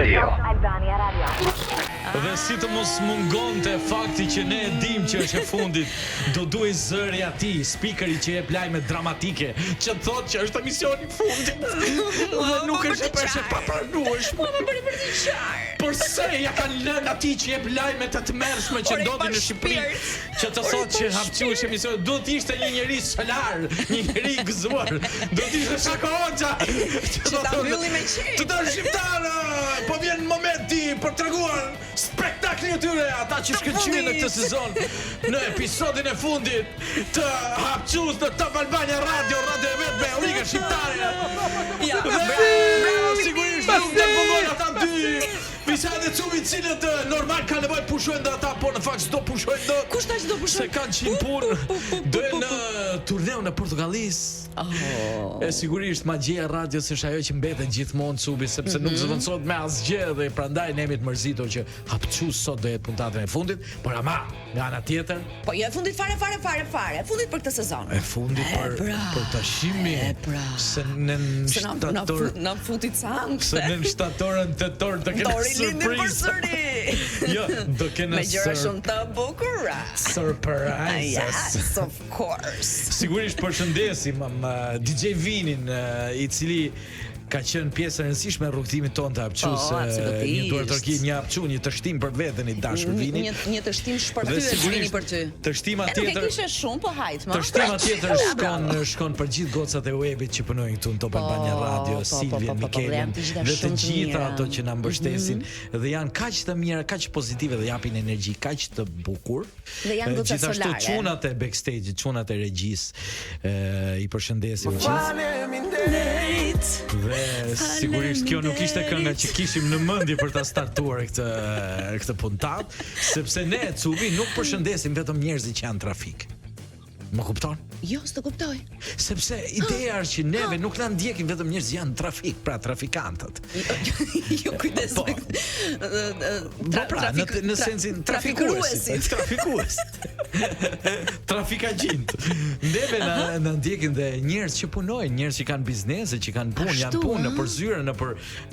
Albania Radio. Dhe si të mos mungonte fakti që ne e dim që është e fundit, do duhet zëri atij, speakeri që jep lajme dramatike, që thotë që është emisioni i fundit. Dhe nuk është e papranueshme. Përse ja kanë lënë atij që jep lajme të tmerrshme që ndodhin në Shqipëri, që të thotë që hapësues emisioni duhet të ishte një njerëz solar, një njerëz i gëzuar. Do të ishte Shako Hoxha. Që ta mbylli me qejf. Të dashur shqiptarë, po vjen momenti për treguar spektaklin e tyre, ata që shkëlqyen në këtë sezon në episodin e fundit të hapësues të Top Albania Radio, radio e vetme e Liga Shqiptare. Ja, Bravo, sigurisht nuk do të mungojnë ata dy. Visa dhe Cubi cilët normal ka nevojë pushojnë dhe ata, por në fakt s'do pushojnë dot. Kush tash do pushojnë? Se kanë qinë punë. Do në turneun e Portokallisë. E sigurisht magjia e radios është ajo që mbetet gjithmonë Cubi, sepse nuk zvendësohet me asgjë dhe prandaj ne jemi të mërzitur që hapësues sot do jetë puntatën e fundit, por ama nga ana tjetër, Po jo e fundit fare. Fundit për këtë sezon. e fundit për tashimi. Se në shtator Na futit sankte. se në shtatorën tetor të kenë Dori lindin surprizë. përsëri. Jo, do kenë Me gjëra shumë të bukura. surprizes. Yes, of course. Sigurisht përshëndesim DJ Vinin, i cili ka qenë pjesë e rëndësishme e rrugtimit tonë të hapëques, absolutisht. një duartërki, një hapëqu, një të shtim për veten i dashur Vini. Një të shtim shpërthyes Vini për ty. Të shtima Nuk e tjetër. kishe shumë, po hajt, ma. Të shtima tjetër shkon për gjithë gocat e webit që punojnë këtu në Top Albania Radio, Silvia, Mikelin dhe të gjitha ato që na mbështesin dhe janë kaq të mira, kaq pozitive dhe japin energji kaq të bukur. Dhe janë goca Gjithashtu solare. çunat e backstage, çunat e regjis, i përshëndesim gjithë. Dhe sigurisht kjo nuk ishte kënga që kishim në mendje për ta startuar këtë puntat, sepse ne Cubi nuk përshëndesim vetëm njerëzit që janë në trafik. Më kupton? Jo, s'të kuptoj. Sepse ideja është që neve nuk na ndjekin vetëm njerëz që janë në trafik, pra trafikantët. Jo, kujdes. Po. Në sensin trafikuesit. Trafikagjint. Neve na ndjekin dhe njerëz që punojnë, njerëz që kanë biznese, që kanë punë, janë punë nëpër zyre,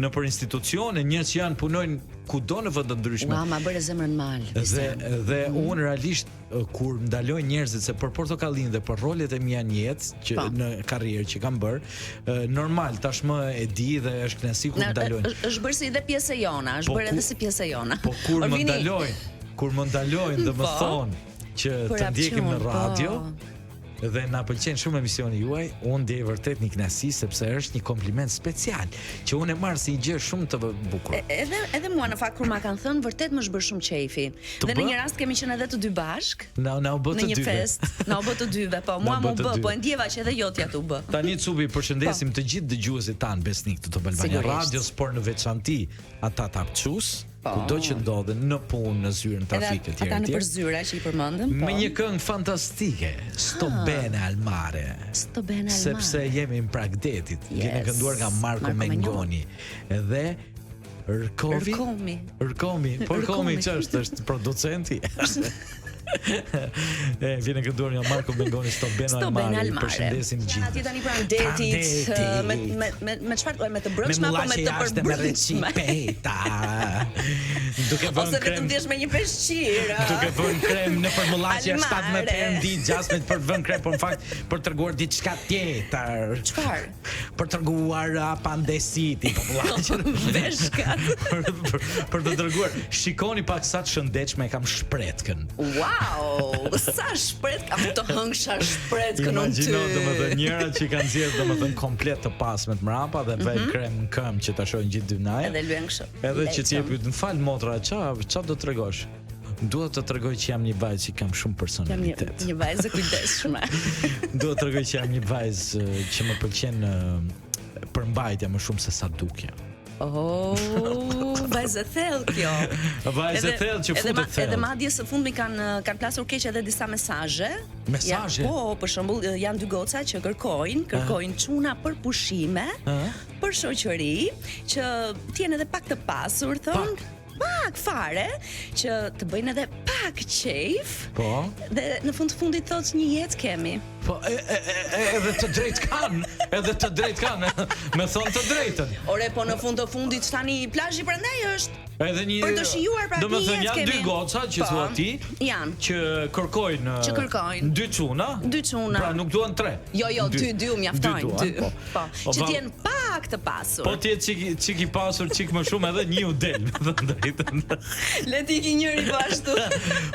nëpër institucione, njerëz që janë punojnë kudo në vende ndryshme. Ma bëre zemrën mal. Dhe unë realisht kur ndaloj njerëzit se për Portokallin dhe për rolet e mia në jetë që në karrierë që kam bërë, normal tashmë e di dhe është kënaqësi kur ndalojnë. Është bërë si dhe pjesë e jona, është bërë edhe si pjesë e jona. Po kur më ndalojnë dhe më thonë që të ndjekim në radio, dhe na pëlqen shumë emisioni juaj, unë ndjej vërtet një kënaqësi sepse është një kompliment special që unë e marr si një gjë shumë të bukur. Edhe mua në fakt kur ma kanë thënë vërtet më është bërë shumë qejfi. Dhe në një rast kemi qenë edhe të dy bashk. Na u bë të dyve. Në një fest, na u bë të dyve, po mua më bë, po e ndjeva që edhe jotja t'u bë. Tani Cubi përshëndesim të gjithë dëgjuesit tan besnik të Top Albania Radios, por në veçanti ata të hapëques, kudo që ndodhen në punë, në zyrën trafik etj. Ata në përzyra që i përmendëm, me një këngë fantastike, Sto bene al mare. Sto bene al mare. Sepse jemi në prag detit. Vjen kënduar nga Marco Mengoni. Dhe Rkomi. Po Rkomi ç'është producenti. Vjen kënduar nga Marco Mengoni, Sto bene al mare. Përshëndesim gjithë. Atje tani pranë detit me çfarë me të brendshme apo me të përbërshme. Duke vënë ose vetëm thjesht me një peshqir. Duke vënë krem në formulaçe 17 perëndi, 16 për vënë krem, por në fakt për treguar diçka tjetër. Çfarë? Për treguar pandesiti popullaqen. Veshkat. Për të treguar, shikoni pak sa të shëndetshme kam shpretkën. Wow, sa shpret kam të hëngsha shpretkën unë ty. Imagjino domethënë njëra që kanë nxjerrë domethënë komplet të pasmet mrapa dhe vën krem në këmbë që ta shohin gjithë dynaja. Edhe lyen kështu. Edhe që ti jep, më fal motra, ç'a do tregosh? Dua të tregoj që jam një vajzë që kam shumë personalitet. Një vajzë e kujdesshme. Dua të tregoj që jam një vajzë që më pëlqen përmbajtja më shumë se sa dukja. Vajzë thellë kjo. Vajzë thellë që futet thellë. Edhe madje së fundmi kanë plasur keq edhe disa mesazhe. Mesazhe? Po, për shembull, janë dy goca që kërkojnë çuna për pushime, për shoqëri, që të jenë edhe pak të pasur, thonë. pak fare që të bëjnë edhe pak qejf. Po. Dhe në fundit thotë një jetë kemi. Po edhe të drejt kanë, me thonë të drejtën. Ore, po në fundit tani plazhi prandaj është edhe një për të shijuar pra. Do të thënë janë dy goca që thua ti, janë që kërkojnë dy çuna. Pra nuk duan tre. Jo, dy u mjaftojnë, dy. Po. Që të jenë pak të pasur. Po ti çik i pasur, çik më shumë edhe një u del, me të drejtën. Le të iki njëri po ashtu.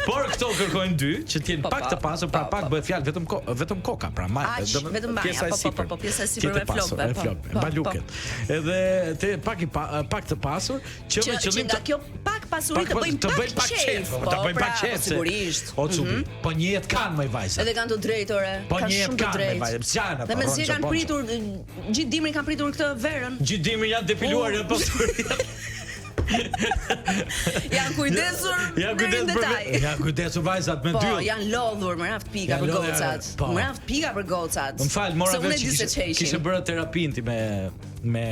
Por këto kërkojnë dy, që të jenë pak të pasur, pra pak bëhet fjalë vetëm koka, pra vetëm pjesa e sipër. Po, pjesa e sipër me flokëve, baluket. Edhe te pak të pasur, që me qëllim nga kjo pak pasuri të bëjmë pak qejf. Të bëjmë pak qejf. Sigurisht. O cupi, po një jetë kanë më vajza. Edhe kanë të drejtë ore. Po një jetë kanë më vajza. Pjana. Dhe mezi kanë pritur gjithë dimrin kanë pritur këtë verën. Gjithë dimrin janë depiluar janë pasuri. Janë kujdesur në detaj. Janë kujdesur vajzat me dy. Po, janë lodhur me raft pika për gocat. Me raft pika për gocat. Më fal, mora vetë kishe bërë terapin ti me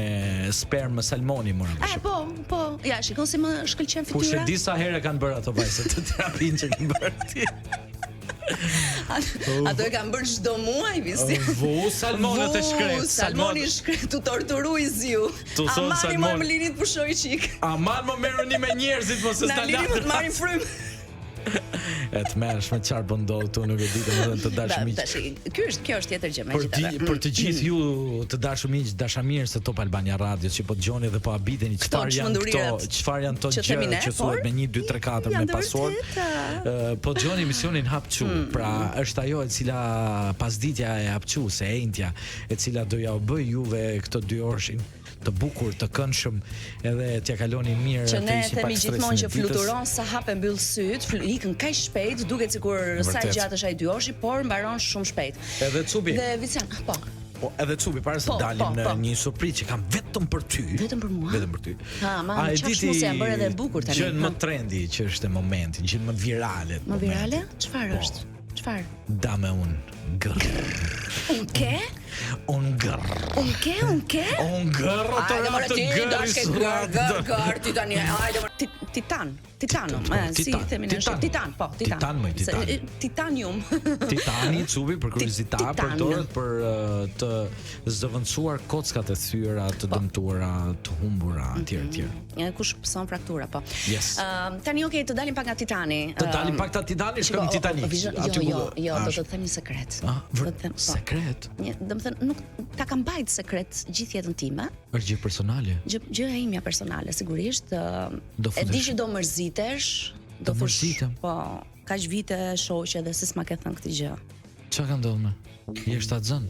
spermë salmoni mora vetë. Po. Ja, shikon se më shkëlqen fytyra. Kush e di sa herë kanë bërë ato vajzat të terapin që kanë bërë ti. Ato e kanë bërë çdo muaj visi. Salmonët e shkret. Salmoni shkret tu torturoi ziu. Amani më linit pushoi çik. Aman më merrni me njerëzit mos e stalat. Na linit të marrin frymë. E të merresh me çfarë po ndodh tu nuk e di domethënë të dashur miq. Kjo është tjetër gjë megjithatë. Për të gjithë ju të dashur miq, dashamirës të Top Albania Radio që po dëgjoni dhe po habiteni çfarë janë këto gjëra që thuhet me 1 2 3 4 me pasord. Po dëgjoni emisionin Hapçu, pra është ajo e cila pasditja e Hapçu se Entja, e cila do ja u bëj juve këto 2 orëshin të bukur, të këndshëm, edhe t'ja kaloni mirë atë që ne ishin pak themi gjithmonë që ditës. fluturon sa hap e mbyll syt, ikën kaq shpejt, duket sikur sa gjatë është ai 2 orësh, por mbaron shumë shpejt. Edhe Cubi. Dhe Vician, po. Po, edhe Cubi para se dalim në një surprizë që kam vetëm për ty. Vetëm për mua. Vetëm për ty. Ma çfarë mos e bërë edhe bukur tani. Gjën më trendi që është e momentin, gjën më virale. Më virale? Çfarë është? Çfarë? Dame un gër. Un ke? Un gër. Un ke? Hajde gër, tani. Hajde Titanum, si themi ne, Titan, po, Titan. Titanium. Titani, Cubi, për kuriozitet, përdoret për të zëvendësuar kockat e thyera, të dëmtuara, të humbura, etj. Kush son fraktura, po. Yes. Tani okay, të dalim pak nga Titani. Të dalim pak nga Titani, shkojmë Titanic. Jo, do të them një sekret. Sekret? Do të them nuk ta kam mbajt sekret gjithë jetën time. Është gjë personale. Gjë e imja personale, sigurisht. E di që do mërzitesh, do mërzitem. Po, kaq vite shoqe dhe se s'ma ke thënë këtë gjë. Çka ka ndodhur? Je shtatzën?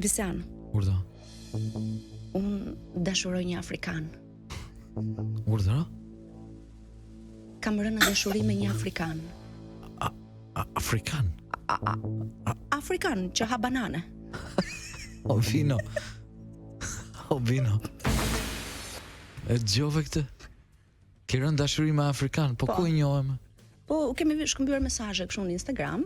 Visian. Urdhë. Unë dashuroj një afrikan. Urdhë? Kam rënë në dashuri me një afrikan. Afrikan? Afrikan që ha banane. O vino. E dëgjove këtë? Ke rënë dashuri me afrikan, po ku i njohem? Po, kemi shkëmbyer mesazhe kështu në Instagram.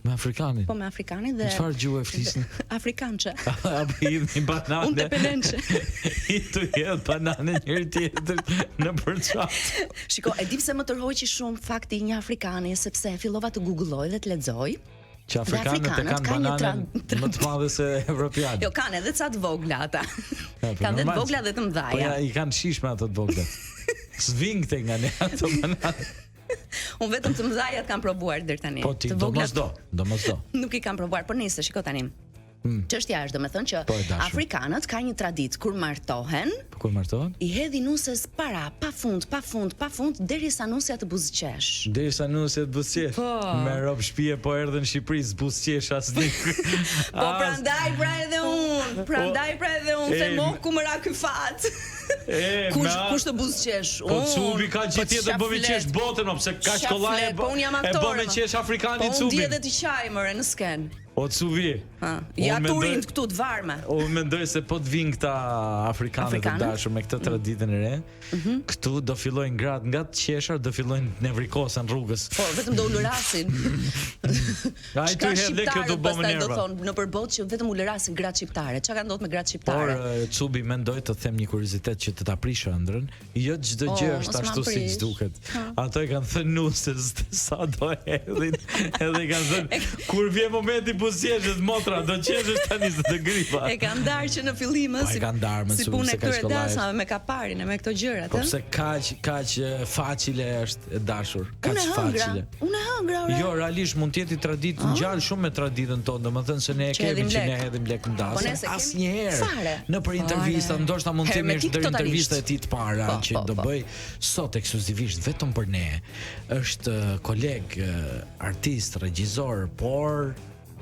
Me afrikanin? Po, me afrikanin dhe... Çfarë gjuhë e flisni? Afrikançe. Apo hidhni banane? Unë të pelençe. I të jedh banane njëri tjetër në përçat. Shiko, e di pse më tërhoqi shumë fakti një afrikani, sepse fillova të googloj dhe të lexoj. Që afrikanët e kanë bananën më të madhe se evropianët. Jo, kanë edhe ca të vogla ata. Kanë edhe të vogla dhe të mëdha. Po ja, i kanë shishme ato të vogla. Svingte nga ne ato banane. Unë vetëm të mëdhajat kam provuar deri tani. Po ti do mos do. Nuk i kam provuar, por nice, shiko tani. Çështja është domethënë që afrikanët kanë një traditë kur martohen, i hedhin nuses para, pafund derisa nusja të buzëqesh. Derisa nusja të buzëqesh. Me rob shtëpie po erdhën në Shqipëri zbuzëqesh asnjë. Po prandaj edhe unë them ku më ra ky fat. Kush të buzëqesh? Po Cubi ka gjithë tjetër bëvi qesh botën, pse ka shkollaj po unë jam aktore. E bëve qesh afrikanit Cubi. Po unë di edhe të qaj mëre në sken. O Cuvi. Ja turin këtu të varme. Unë mendoj se po të vinë këta afrikanët të dashur me këtë traditën e re, këtu do fillojnë gratë nga të qeshar, do fillojnë nevrikosen rrugës. Po, vetëm do ulërasin. Ai tu hedh këtu bëmë nerva. Do thonë në përballë që vetëm ulërasin gratë shqiptare. Çka ka ndodhur me gratë shqiptare? Por Cubi mendoj të them një kuriozitet që të ta prish ëndrrën. Jo çdo gjë është ashtu siç duket. Ato e kanë thënë nusës sa do hedhin, edhe kanë thënë kur vjen momenti buzëqeshës motra do qeshësh tani se të gripa. E kanë ndarë që në fillim si punë këtyre dasave me kaparin e me këto gjërat, po pse kaq facile është e dashur, kaq facile. Unë hëngra. Jo, realisht mund të jetë traditë ngjall shumë me traditën tonë, domethënë se ne e kemi që ne hedhim lek në dasë. Asnjëherë në për intervista, ndoshta mund të themi është intervista e tij të para që do bëj sot ekskluzivisht vetëm për ne. Është koleg, artist, regjisor, por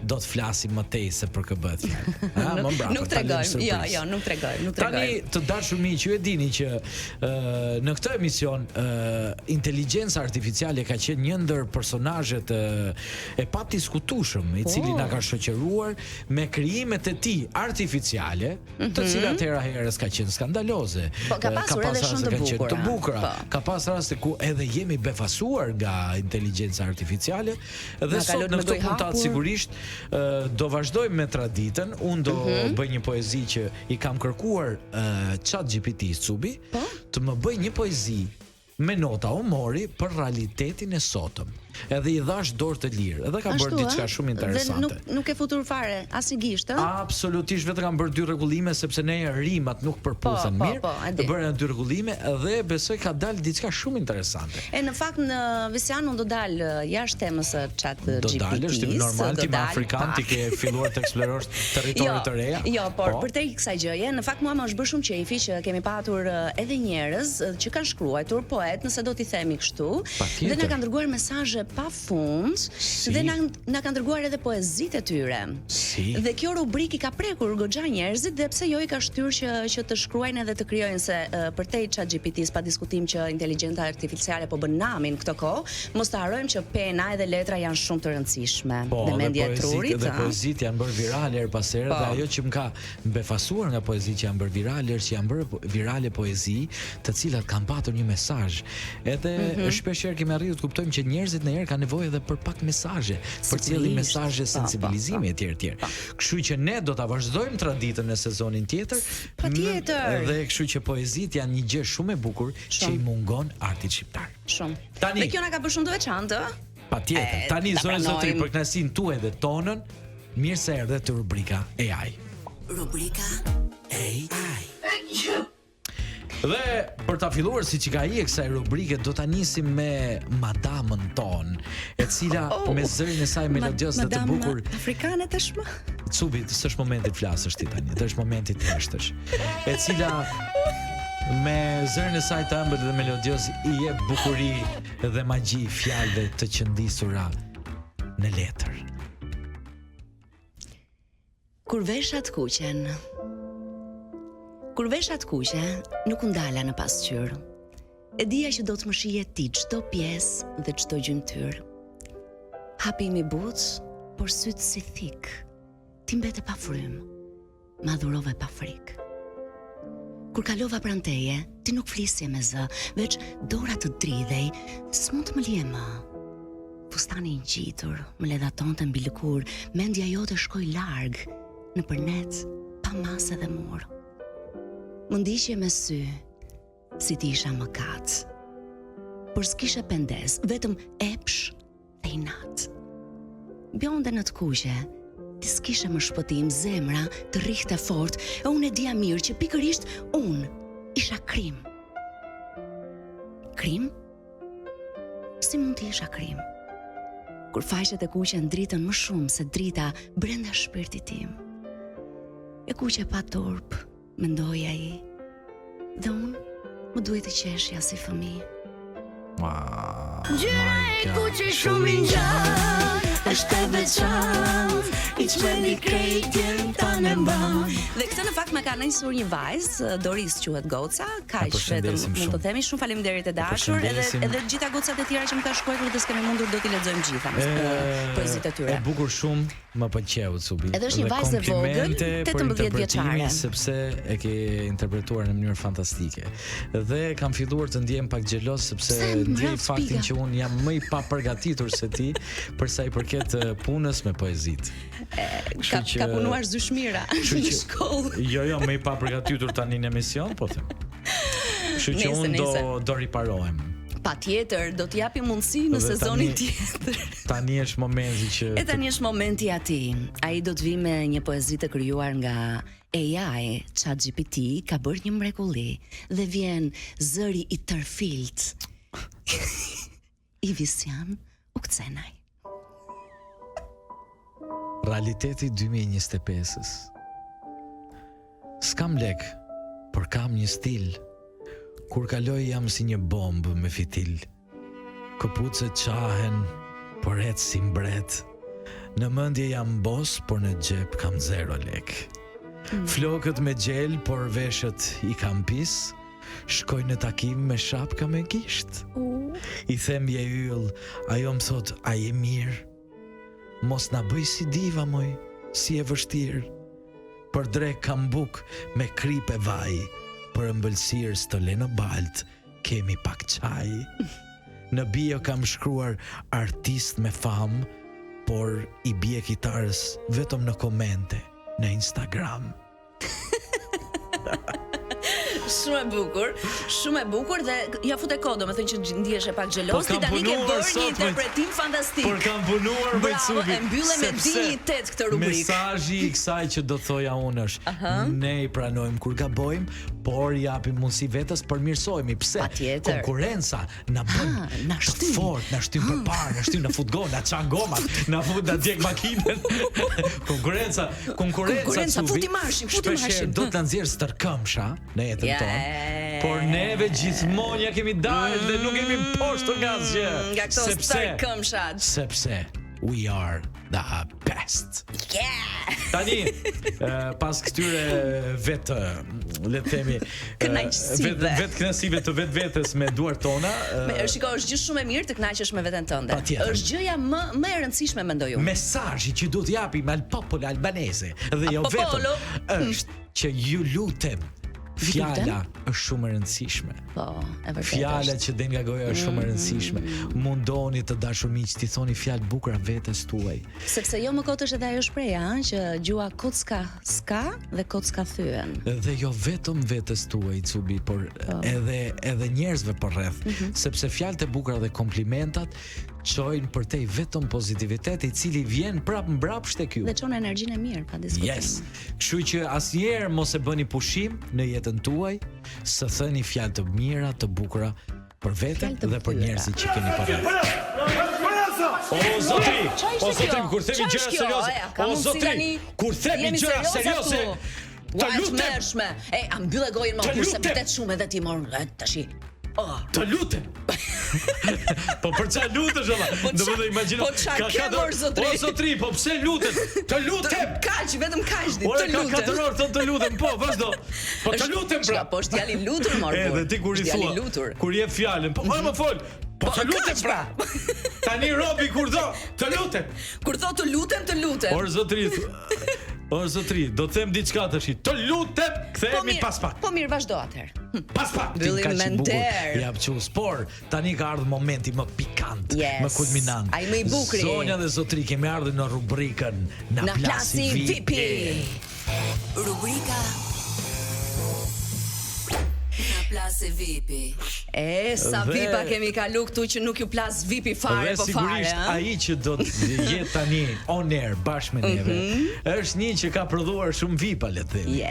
do të flasim më tej se për kë bëhet fjalë. Nuk tregojmë. Jo, nuk tregojmë. Tani të dashur miq, ju e dini që në këtë emision inteligjenca artificiale ka qenë një ndër personazhet e padiskutueshëm, i cili na ka shoqëruar me krijimet e tij artificiale, të cilat herës ka qenë skandaloze. Ka pasur edhe shumë të bukura. Ka pas raste ku edhe jemi befasuar nga inteligjenca artificiale dhe sot në këtë puntat sigurisht do vazhdojmë me traditën. Unë do bëj një poezi që i kam kërkuar ChatGPT-s Cubi të më bëj një poezi me nota humori për realitetin e sotëm. Edhe i dhash dorë të lirë. Edhe ka bërë diçka shumë interesante. Dhe nuk e futur fare asnjë gisht, Absolutisht, vetëm kam bërë 2 rregullime sepse ne rimat nuk përputhen mirë. Të bëra 2 rregullime dhe besoj ka dalë diçka shumë interesante. E në fakt në Visian unë do dal jashtë temës së ChatGPT-s. Do dalësh ti normal ti me afrikan ti ke filluar të eksplorosh territory të reja. Jo, por për te kësaj gjëje, në fakt mua më është bërë shumë qefi që kemi patur edhe njerëz që kanë shkruar poet, nëse do t'i themi kështu, dhe na kanë dërguar mesazhe pafund dhe na kanë dërguar edhe poezitë e tyre. Dhe kjo rubrikë ka prekur goxha njerëzit dhe pse jo i ka shtyrë që të shkruajnë edhe të krijojnë se përtej ChatGPT-s pa diskutim që inteligjenca artificiale po bën namin këtë kohë, mos të harrojmë që pena edhe letra janë shumë të rëndësishme. Dhe mendja e trurit. Dhe poezitë janë bërë virale her pas here dhe ajo që më ka befasuar nga poezitë që janë bërë virale është që janë bërë virale poezi të cilat kanë patur një mesazh. Edhe shpesh herë kemi arritur të kuptojmë që njerëzit në herë kanë nevojë edhe për pak mesazhe, për cilë mesazhe sensibilizimi etj. Kështu që ne do ta vazhdojmë traditën në sezonin tjetër. Patjetër. Dhe kështu që poezitë janë një gjë shumë e bukur që i mungon artit shqiptar. Shumë. Dhe kjo na ka bërë shumë të veçantë. Patjetër. Tani zonë zotri për kënaqësinë tuaj dhe tonën, mirë se erdhe te rubrika AI. Rubrika AI. Dhe për ta filluar siç ka i kësaj rubrike do ta nisim me madamën ton, e cila me zërin e saj melodios dhe të bukur afrikane tashmë. Cubi, s'është momenti të flasësh ti tani, është momenti të heshtësh. E cila me zërin e saj të ëmbël dhe melodios i jep bukuri dhe magji fjalëve të qëndisura në letër. Kur veshat kuqen. Kur veshat kuqe, nuk ndala në pasqyrë. E dija që do të më shije ti çdo pjesë dhe çdo gjymtyr. Hapi mi butë, por sytë si thik. Ti mbete pa frym, ma dhurove pa frik. Kur kalova pranë teje, ti nuk flisje me zë, veç dora të dridhej, s'mund të më lije më. Fustani i ngjitur, më ledhatonte mbi lëkur, mendja jote shkoi larg, në përnet, pa masë dhe mur. Më ndiqje me sy, si ti isha mëkat. Por s'kishe pendes, vetëm epsh dhe inat. Bjonde në të kuqe, ti s'kishe më shpëtim, zemra të rrihte fort, e unë e dija mirë që pikërisht unë isha krim. Krim? Si mund t'i isha krim? Kur faqet e kuqe ndritën më shumë se drita brenda shpirtit tim. E kuqe pa turp, mendoj ai, dhe unë më duhet të qeshja si fëmijë. Ngjyra e kuqe shumë i ngjallë, është e veçantë, i çmendi krejtjen ta jetën e mban. Dhe këtë në fakt më ka nisur një vajzë, Doris quhet Goca, kaq vetëm mund të themi. Shumë faleminderit e dashur, edhe gjitha gocat e tjera që më ka shkruar dhe s'kemi mundur do t'i lexojmë gjitha poezitë e tyre. E bukur shumë, më pëlqeu Cubi. Edhe është një vajzë e vogël, 18 vjeçare, sepse e ke interpretuar në mënyrë fantastike. Dhe kam filluar të ndjem pak xheloz sepse ndjej faktin që un jam më i papërgatitur se ti për sa i përket punës me poezitë. Ka punuar zyshmira në shkollë. Jo, më i papërgatitur tani në emision, po them. Kështu që unë do riparohem. Patjetër, do t'i japim mundësi në sezonin tjetër. Tani është momenti që tani është momenti i tij. Ai do të vi me një poezi të krijuar nga AI, ChatGPT ka bërë një mrekulli dhe vjen zëri i tërfilt. I Visian Ukcenaj. Realiteti 2025-s. S'kam lek, por kam një stil. Kur kaloj jam si një bombë me fitil. Këpucët qahen, por et si mbret. Në mendje jam bos, por në xhep kam 0 lek. Flokët me gjel, por veshët i kam pis. Shkoj në takim me shapka me gisht. I them je yll, ajo më thot a je mirë. Mos na bëj si diva moj, si e vështirë. Për drek kam buk me kripe vaj. Për ëmbëlsirë s'të le në balt, kemi pak qaj. Në bio kam shkruar artist me fam, por i bie kitarës vetëm në komente në Instagram. Shumë e bukur dhe ja fut e kohë, domethënë që ndihesh e pak xheloz, ti tani ke bërë një interpretim fantastik. Por kam punuar me Cubi. E mbyllem me dinjitet këtë rubrikë. Mesazhi i kësaj që do thoja unë është, ne i pranojmë kur gabojmë, por japim mundësi vetes për mirësohemi. Pse? Konkurenca na bën na shtyp fort, na shtyp përpara, na shtyp, na fut gol, na çan gomat, na fut na djeg makinën. Konkurenca futi marshim. Do të na nxjerr stërkëmsha në jetën tonë. Por neve gjithmonë ja kemi dalë dhe nuk kemi poshtur nga asgjë. Nga këto stërkëmshat. Sepse we are the best. Yeah. Tani, pas këtyre vetë, le të themi, vetë kënaqësive të vetvetes me duart tona. Shiko, është gjë shumë e mirë të kënaqesh me veten tënde. Është gjëja më e rëndësishme mendoj unë. Mesazhi që duhet japim al popolo albanese dhe jo vetëm është që ju lutem. Fjala është shumë e rëndësishme. Po, e vërtetë. Fjala që del nga goja është shumë e rëndësishme. Mundoni të dashur miq, ti thoni fjalë bukura vetes tuaj. Sepse jo më kot është edhe ajo shpreha, që gjua kocka ska dhe kocka thyen. Dhe jo vetëm vetes tuaj, Cubi, por edhe njerëzve përreth, sepse fjalët e bukura dhe komplimentat çojnë për te vetëm pozitivitet i cili vjen prap mbrapsht tek ju. Dhe çon energjinë e mirë, pa diskutim. Yes. Kështu që asnjëherë mos e bëni pushim në jetën tuaj, së thëni fjalë të mira, të bukura për veten dhe për njerëzit që keni përreth. O zotri, kur themi gjëra serioze. O zotri, kur themi gjëra serioze. Të lutem. Am mbyllë gojën më kurse vërtet shumë edhe ti mor tash. Të lutem. Po për çfarë lutesh valla? Do të imagjino. O zotri, po pse lutet? Të lutem. Kaq, vetëm kaq ditë. Ora ka 4 orë thon të lutem. Po, vazhdo. Po të lutem pra. Po është djali lutur mor. Edhe ti kur i thua. Kur jep fjalën, po më fol. Po të lutem pra. Tani robi kur do, të lutem. Kur thot të lutem. O zotri, do të them diçka tash. Të lutem, kthehemi pas pak. Po mirë, vazhdo atëherë. Pas pak. Ja çus, por tani ka ardhur momenti më pikant, më kulminant. Ai më i bukur. Zonja dhe zotri, kemi ardhur në rubrikën Na plasi VIP. Rubrika Na plasi VIP. Sa VIP-a kemi kalu këtu që nuk ju plas VIP-i fare po fare. Sigurisht ai që do të jetë tani on air bashkë me neve, është një që ka prodhuar shumë VIP-a, le të themi.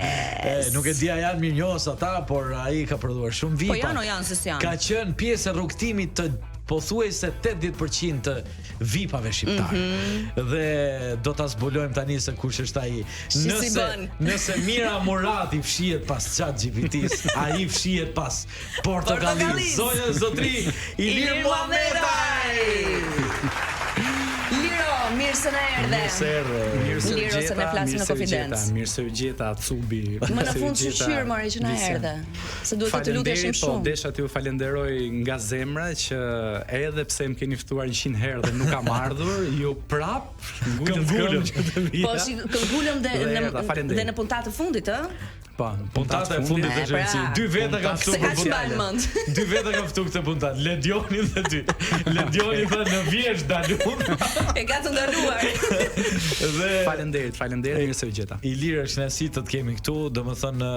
Nuk e di a janë mirënjohës ata, por ai ka prodhuar shumë VIP-a. Po janë se janë. Ka qenë pjesë e rrugtimit të pothuajse 80% të VIP-ave shqiptar. Dhe do ta zbulojmë tani se kush është ai. Nëse Mira Murati fshihet pas ChatGPT-s, ai fshihet pas portokallis. Zonja dhe zotri, Ilir Muhamedaj. Liro, mirë mirë se na erdhe. Mirë se Liro se ne flasim në konfidencë. Mirë se u gjeta Cubi. Më në fund shqyr mori që na erdhe. Se duhet të luteshim shumë. Po desha t'ju falenderoj nga zemra që edhe pse më keni ftuar 100 herë dhe nuk kam ardhur, ju prap ngulëm që të vija. Po si këngulëm dhe në puntat të fundit, ë? Po, puntata e fundit të shënsi. Dy veta kam ftuar për puntat. Dy veta kam ftuar këtë puntat. Ledioni dhe ty. Ledioni tha në vjeç dalun. E ka të ndaluar. Dhe faleminderit mirë se u gjeta. Ilir është kënaqësi të të kemi këtu, domethënë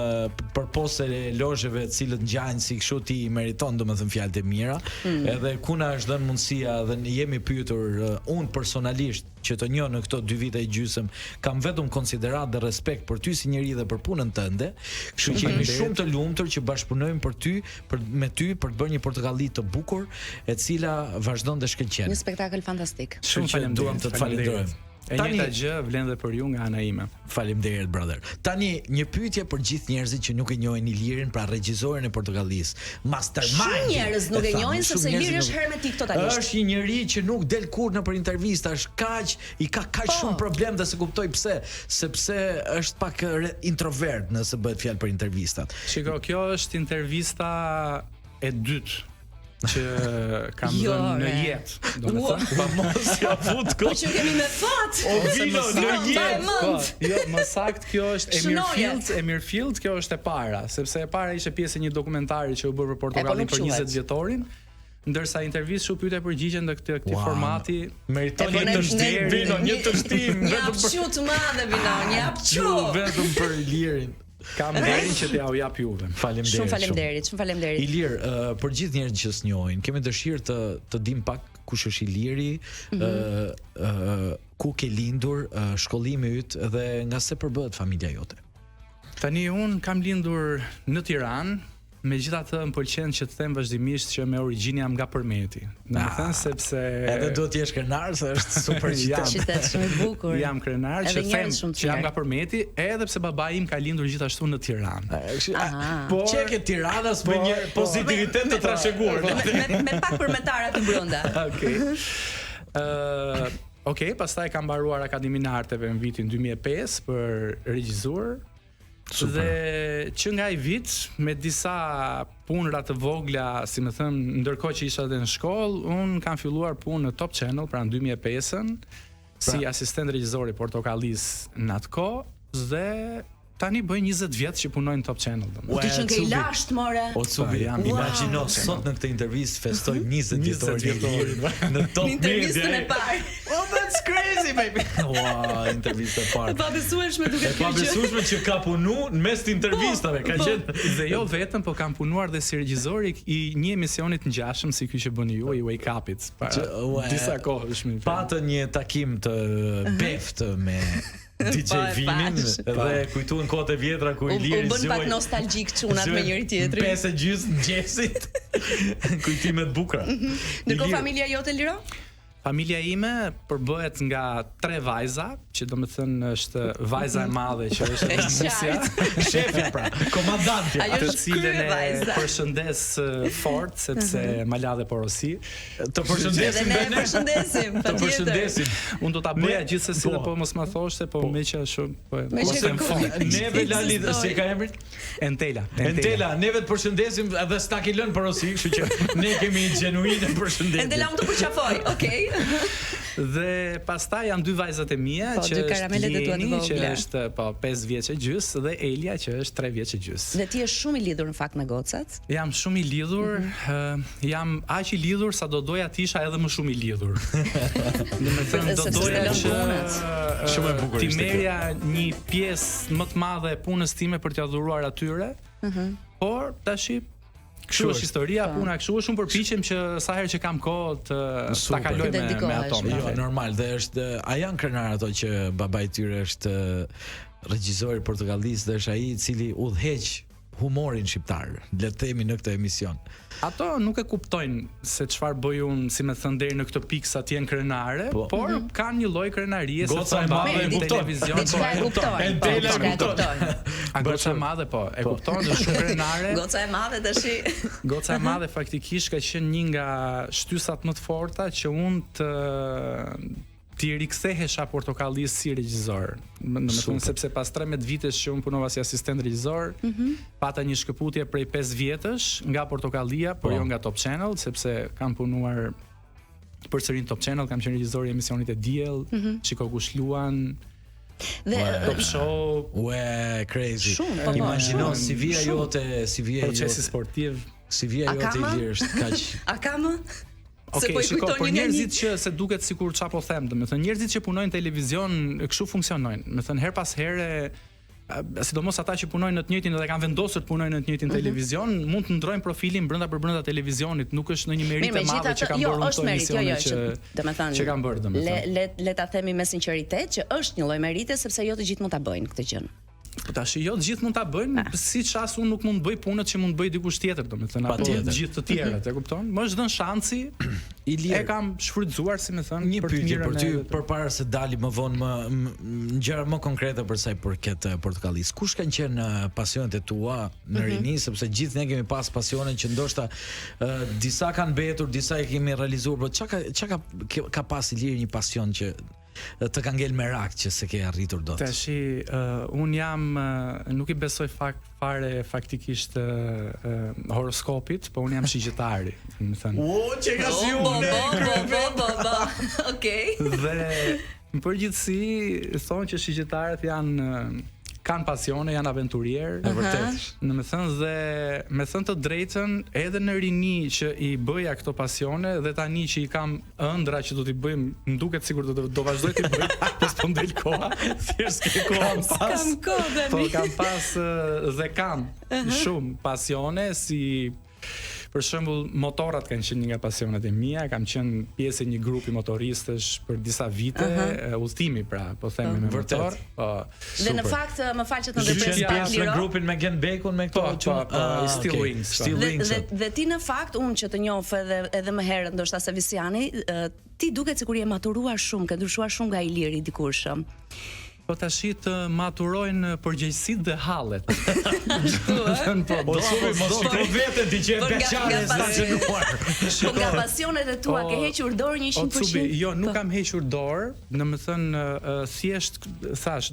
përpose lozheve të cilët ngjajnë si kështu ti meriton domethënë fjalët e mira. Edhe kuna është dhënë mundësia dhe jemi pyetur unë personalisht që të njoh në këto 2 vite e gjysmë, kam vetëm konsiderat dhe respekt për ty si njeri dhe për punën tënde. Kështu që jemi shumë të lumtur që bashkëpunojmë me ty për të bërë një portokalli të bukur, e cila vazhdon të shkëlqen. Një spektakël fantastik. Shumë falenderoj të falenderojmë. E njëjta gjë vlen dhe për ju nga ana ime. Faleminderit brother. Tani një pyetje për gjithë njerëzit që nuk e njohin Ilirin, pra regjisorin e portokallisë. Mastermind. Shumë njerëz nuk e njohin sepse Iliri është hermetik totalisht. Është një njeri që nuk del kurrë nëpër intervista, është kaq shumë problem dhe se kuptoj pse, sepse është pak introvert nëse bëhet fjalë për intervistat. Shiko, kjo është intervista e dytë që kam dhënë në jetë. Pa mos ja fut Po që kemi me fat. O vino në jetë. Jo, më saktë kjo është Emirfield, kjo është e para, sepse e para ishte pjesë e një dokumentari që u bë për Portokallin për 20 vjetorin. Ndërsa intervistë shumë pyetje përgjigjen në këtij formati meriton një të shtim, vino një të shtim vetëm për çu të madhe vino, një hapçu vetëm për Ilirin. Kam deri që t'ja u jap juve. Shumë faleminderit. Ilir, për gjithë njerëzit që s'njohin, kemi dëshirë të dim pak kush është Iliri, ku ke lindur, shkollimi yt dhe nga se përbëhet familja jote. Tani un kam lindur në Tiranë. Megjithatë më pëlqen që të them vazhdimisht që me origjinë jam nga Përmeti. Domethënë sepse edhe duhet të jesh krenar se është super qytet shumë i bukur. Jam krenar që them që jam nga Përmeti, edhe pse babai im ka lindur gjithashtu në Tiranë. Por çeke Tiranës me një pozitivitet të trashëguar. Me pak përmetare aty brenda. Okej, pastaj kam mbaruar Akademinë e Arteve në vitin 2005 për regjisor. Super. Dhe që nga i vit me disa punëra të vogla, si më thën, ndërkohë që isha edhe në shkollë, un kam filluar punë në Top Channel pra në 2005-ën si asistent regjisor i Portokallisë në atë kohë dhe tani bëj 20 vjet që punoj në Top Channel. Ti që ke i lasht more. O Cubi, imagjino sot në këtë intervistë festojmë 20 vjetorin në Top Media. Intervistën e parë. Oh, that's crazy baby. Wow, intervista e parë. E pabesueshme duket kjo. E pabesueshme që ka punu në mes të intervistave, ka qenë dhe jo vetëm, po kam punuar dhe si regjisor i një emisionit ngjashëm si ky që bëni ju, i Wake Up-it. Disa kohë patë një takim të beft me DJ Vinin dhe kujtuan kohët e vjetra ku Iliri u bën pak nostalgjik çunat me njëri tjetrin. 5:30 mëngjesit. Kujtime të bukura. Ndërkohë familja jote Liro? Familja ime përbëhet nga 3 vajza, që domethënë është vajza e madhe që është Nisja, shefja pra, komandantja, të cilën e përshëndes fort sepse ma la dhe porosi. Të përshëndesim ne përshëndesim, patjetër. Unë do ta bëja gjithsesi dhe po mos ma thoshte, po me që shumë neve Lali si ka emrin? Entela, neve të përshëndesim edhe s'ta ke lënë porosi, kështu që ne kemi genuine përshëndetje. Entela unë të përqafoj, okej. Dhe pastaj janë 2 vajzat e mia që është Jeni që është 5 vjeç e gjys dhe Elia që është 3 vjeç e gjys. Dhe ti je shumë i lidhur në fakt me gocat? Jam shumë i lidhur, jam aq i lidhur sa do doja të isha edhe më shumë i lidhur. Domethënë do doja që shumë e bukur. Ti merja një pjesë më të madhe e punës time për t'ia dhuruar atyre. Por tash kështu është historia, puna kështu, shumë përpiqem që sa herë që kam kohë ta kaloj me ato. Jo, normal, dhe është a janë krenar ato që babai i tyre është regjisor i Portokallisë dhe është ai i cili udhëheq humorin shqiptar, le të themi në këtë emision. Ato nuk e kuptojnë se çfarë bëj unë, si më thën deri në këtë pikë sa ti janë krenare, por kanë një lloj krenarie se goca e madhe e televizion, e kupton. A goca e madhe po, e kupton, është shumë krenare. Goca e madhe tash. Goca e madhe faktikisht ka qenë një nga shtysat më të forta që unë ti rikthehesha Portokallis si regjisor. Domethënë sepse pas 13 vitesh që unë punova si asistent regjisor, pata një shkëputje prej 5 vjetësh nga Portokallia, por jo nga Top Channel, sepse kam punuar përsëri në Top Channel, kam qenë regjisor i emisionit e diell, Shiko kush luan, Top Show, crazy. Imagjino CV-ja jote, procesi sportiv, CV-ja jote i lirë është kaq. A ka më? Okej, shiko, por njerëzit që se duket sikur çfarë po them, domethënë njerëzit që punojnë televizion kështu funksionojnë. Domethënë her pas here, sidomos ata që punojnë në të njëjtin dhe kanë vendosur të punojnë në të njëjtin televizion, mund të ndrojnë profilin brenda televizionit, nuk është në një meritë e madhe që kanë bërë këto emisione që kanë bërë, domethënë. Le ta themi me sinqeritet që është një lloj merite sepse jo të gjithë mund ta bëjnë këtë gjë. Po tash jo të gjithë mund ta bëjnë, siç as unë nuk mund të bëj punët që mund të bëj dikush tjetër, domethënë apo të gjithë të tjerët, e kupton? Më është dhënë shansi i lirë. E kam shfrytzuar, si më thënë, një pyetje për ty përpara se dali më vonë më gjëra më konkrete për sa i përket Portokallis. Kush kanë qenë pasionet e tua në rini, sepse gjithë ne kemi pas pasione që ndoshta disa kanë mbetur, disa e kemi realizuar, por çka ka pas i lirë një pasion që të ka ngel merak që se ke arritur dot. Tashi un jam nuk i besoj faktikisht horoskopit, po un jam shigjetari, më thënë. Që ka si unë. Okej. Dhe në përgjithësi thonë që shigjetarët kanë pasione, janë aventurier, vërtet. Domethënë dhe me thënë të drejtën, edhe në rini që i bëja këto pasione dhe tani që i kam ëndra që do t'i bëjmë, më duket sikur do vazhdoj t'i bëj, po ndel koha, thjesht ke kohë. Po kam pas dhe kam shumë pasione si për shembull, motorat kanë qenë një nga pasionet e mia, kam qenë pjesë e një grupi motoristësh për disa vite, udhëtimi pra, po themi me motor. Dhe në fakt, më fal që të ndërpres pak Liro. Në grupin me Gen Bekun me këto Steel Wings. Dhe ti në fakt, unë që të njoh edhe më herët ndoshta se Visiani, ti duket sikur je maturuar shumë, ke ndryshuar shumë nga Iliri dikush. Po tashi të maturojnë përgjegjësitë dhe hallet. Po mos shikoj veten ti që e beqare s'ka qenuar. Po nga pasionet e tua ke hequr dorë 100%? Jo, nuk kam hequr dorë, domethënë thjesht thash,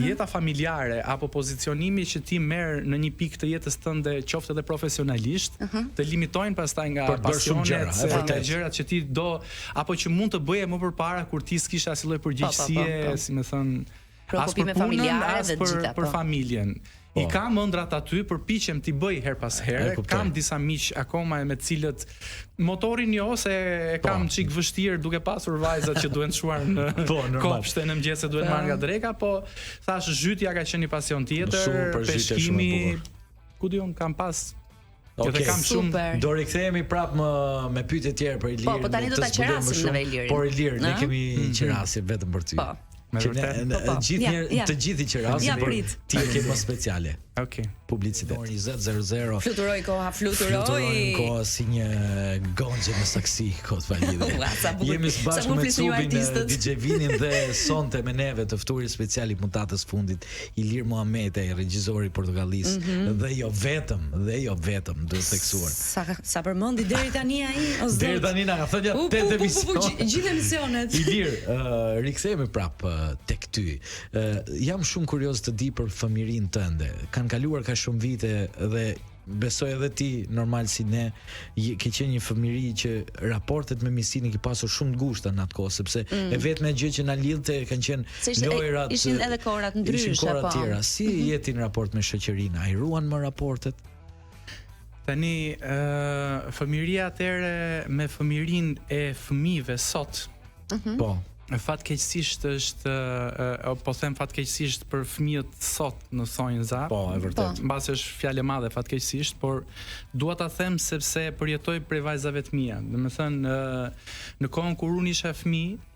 jeta familjare apo pozicionimi që ti merr në një pikë të jetës tënde, qoftë edhe profesionalisht, të limitojnë pastaj nga pasionet, nga gjërat që ti do apo që mund të bëje më përpara kur ti s'kishe asnjë lloj përgjegjësie, si më thën, preokupime familjare dhe të gjitha për familjen. I kam ëndrat aty, përpiqem t'i bëj her pas here. Kam disa miq akoma me të cilët motorin jo se e kam çik vështirë duke pasur vajzat që duhen çuar në kopshte në mëngjes se duhen marrë nga dreka, po thash zhytja ka qenë një pasion tjetër, peshkimi, ku diun kam pas. Okej, kam shumë. Do rikthehemi prapë me pyetje tjera për Ilirin. Po tani do ta qerasim në Ilirin. Por Ilir, ne kemi qerasim vetëm për ty. Të gjithë i qerasim, por ti e ke më speciale. Okej. Publicitet. 20:00. Fluturoj koha, Fluturoj koha si një gonxhe me saksi, kot valide. Jemi së bashku me Cubin, DJ Vinin dhe sonte me neve të ftuari special i puntatës fundit Ilir Muhameti, regjisori i Portokallis, dhe jo vetëm, duhet theksuar. Sa përmendi deri tani ai, o zot. Deri tani na ka thënë 8 emisione. Gjithë emisionet. Ilir, rikthehemi prapë tek ty. Jam shumë kurioz të di për fëmijërinë tënde. Kanë kaluar ka shumë vite dhe besoj edhe ti, normal si ne, ke qenë një fëmijëri që raportet me misin ke pasur shumë të ngushta në atë kohë, sepse e vetme gjë që na lidhte kanë qenë lojrat. Ishin edhe kohërat ndryshe, po. Tjera. Si jeti në raport me shoqërinë? Ai ruan më raportet? Tani fëmijëria atëre me fëmijërinë e fëmijëve sot. Po. Fatkeqësisht është po them fatkeqësisht për fëmijët sot në thonjza. Po, e vërtet. Mbas është fjalë e madhe fatkeqësisht, por dua ta them sepse përjetoj prej vajzave të mia. Domethënë në kohën kur unë isha fëmijë,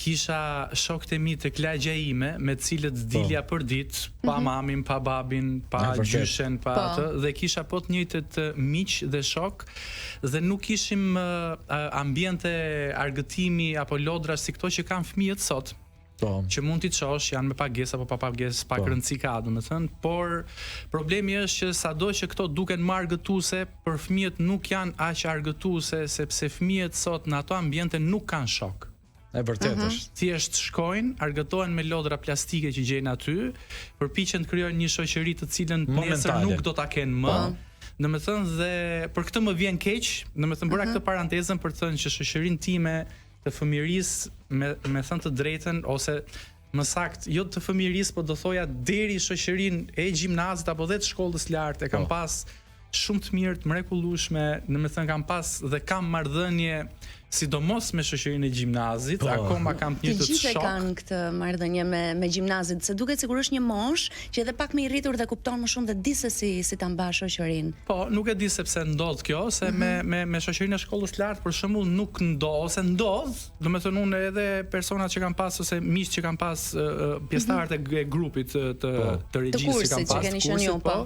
kisha shokët e mi të lagja ime me të cilët dilja për ditë, pa mamin, pa babin, pa gjyshen, pa atë, dhe kisha po të njëjtët miq dhe shok, dhe nuk kishim ambiente argëtimi apo lodra si këto që kanë fëmijët sot. Që mund t'i çosh, janë me pagesë apo pa pagesë, pak rëndësi ka, domethënë, por problemi është që sado që këto duken më argëtuese, për fëmijët nuk janë aq argëtuese, sepse fëmijët sot në ato ambiente nuk kanë shok. E vërtet është. Thjesht shkojnë, argëtohen me lodra plastike që gjejnë aty, përpiqen të krijojnë një shoqëri të cilën nesër nuk do ta kenë më. Domethënë dhe për këtë më vjen keq, domethënë bëra këtë parantezën për të thënë që shoqërinë time të fëmijërisë me thënë të drejtën ose më sakt, jo të fëmijërisë, po do thoja deri shoqërinë e gjimnazit apo dhe të shkollës lartë, kam pas shumë të mirë, të mrekullueshme, domethënë kam pas dhe kam marrëdhënie sidomos me shoqërinë e gjimnazit, akoma kam të njëjtët shok. Të gjithë kanë këtë marrëdhënie me gjimnazit, se duket sikur është një moshë që edhe pak më i rritur dhe kupton më shumë dhe di se si ta mbash shoqërinë. Po, nuk e di sepse ndodh kjo, se me shoqërinë e shkollës lartë për shembull nuk ndodh, ose ndodh, domethënë unë edhe personat që kam pas ose miq që kam pas pjesëtarët e grupit të regjisë që kam pas, kursit, po,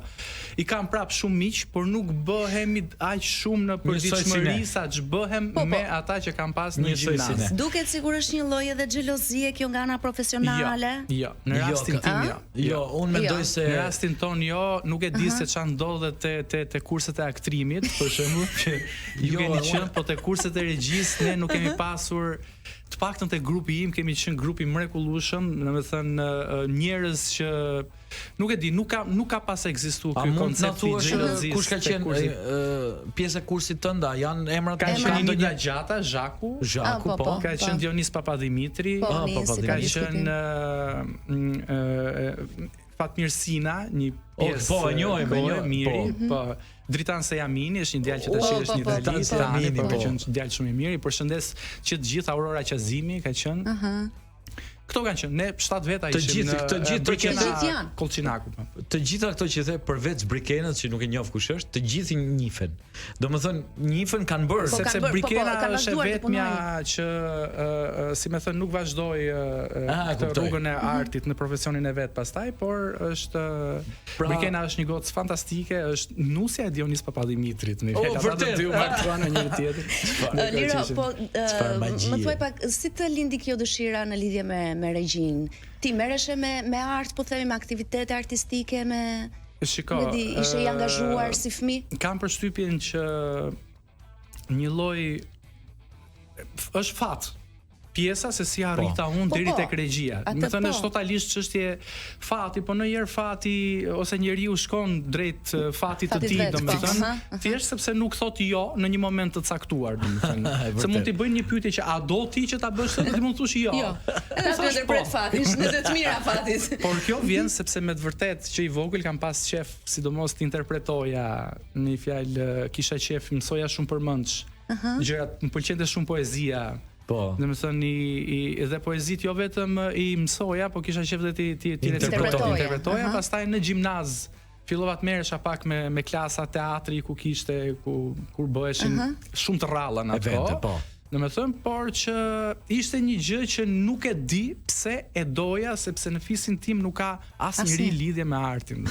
i kam prap shumë miq, por nuk bëhemi aq shumë në përditshmëri sa ç'bëhem me ata që kam pas në gjimnaz. Duket sikur është një lloj edhe xhelozie kjo nga ana profesionale. Jo, në rastin tim jo. Jo, unë mendoj se në rastin ton jo, nuk e di se çfarë ndodhet te kurset e aktrimit, për shembull, që ju keni qenë, po te kurset e regjisë ne nuk kemi pasur. Të paktën te grupi im kemi qenë grupi mrekullueshëm, domethënë njerëz që nuk e di, nuk ka pas ekzistuar ky koncept i xhelozisë. Kush ka qenë pjesë e kursit tënd, janë emrat ka qenë Nida Gjata, Zhaku, po. Ka qenë Dionis Papadimitri, ka qenë Fatmir Sina, një pjesë. Po, e njohim, Miri, po. Dritan Sejamini është një djalë që tash është një idealist, po ka qenë djalë shumë i mirë. I përshëndes që të gjithë Aurora Qazimi ka qenë. Këto kanë qenë, ne 7 veta ishim në të gjithë janë Kolçinaku. Të gjitha këto që the përveç Brikenës që nuk e njoh kush është, të gjithë njihen. Domethënë njihen kanë bërë sepse Brikena është vetmja që si më thën nuk vazhdoi këtë rrugën e artit në profesionin e vet pastaj, por është Brikena është një gocë fantastike, është nusja e Dionis Papadimitrit, në fjalë ata të dy u martuan në një tjetër. Lira, po më thuaj pak si të lindi kjo dëshira në lidhje me regjin. Ti merreshe me art, po themi me aktivitete artistike, Shiko, ishe i angazhuar si fëmijë? Kam përshtypjen që një lloj është fat. Pjesa se si arrita unë deri tek regjia. Me thënë është totalisht çështje fati, po ndonjëherë fati ose njeriu shkon drejt fatit të tij, domethënë, thjesht sepse nuk thot jo në një moment të caktuar, domethënë. Se mund t'i bëjnë një pyetje që a do ti që ta bësh ti mund të thosh jo. Jo. Edhe ndërpret fatit, në të mira fatit. Por kjo vjen sepse me të vërtet që i vogël kam pas qef, sidomos të interpretoja, në një fjalë kisha qef, mësoja shumë përmendsh. Gjërat, më pëlqente shumë poezia. Po. Domethënë edhe poezit jo vetëm i mësoja, po kisha qef dhe ti interpretoja, pastaj në gjimnaz fillova të merresha pak me klasa teatri ku kur bëheshin shumë të rralla në ato. Domethënë, por që ishte një gjë që nuk e di pse e doja, sepse në fisin tim nuk ka asnjëri lidhje me artin.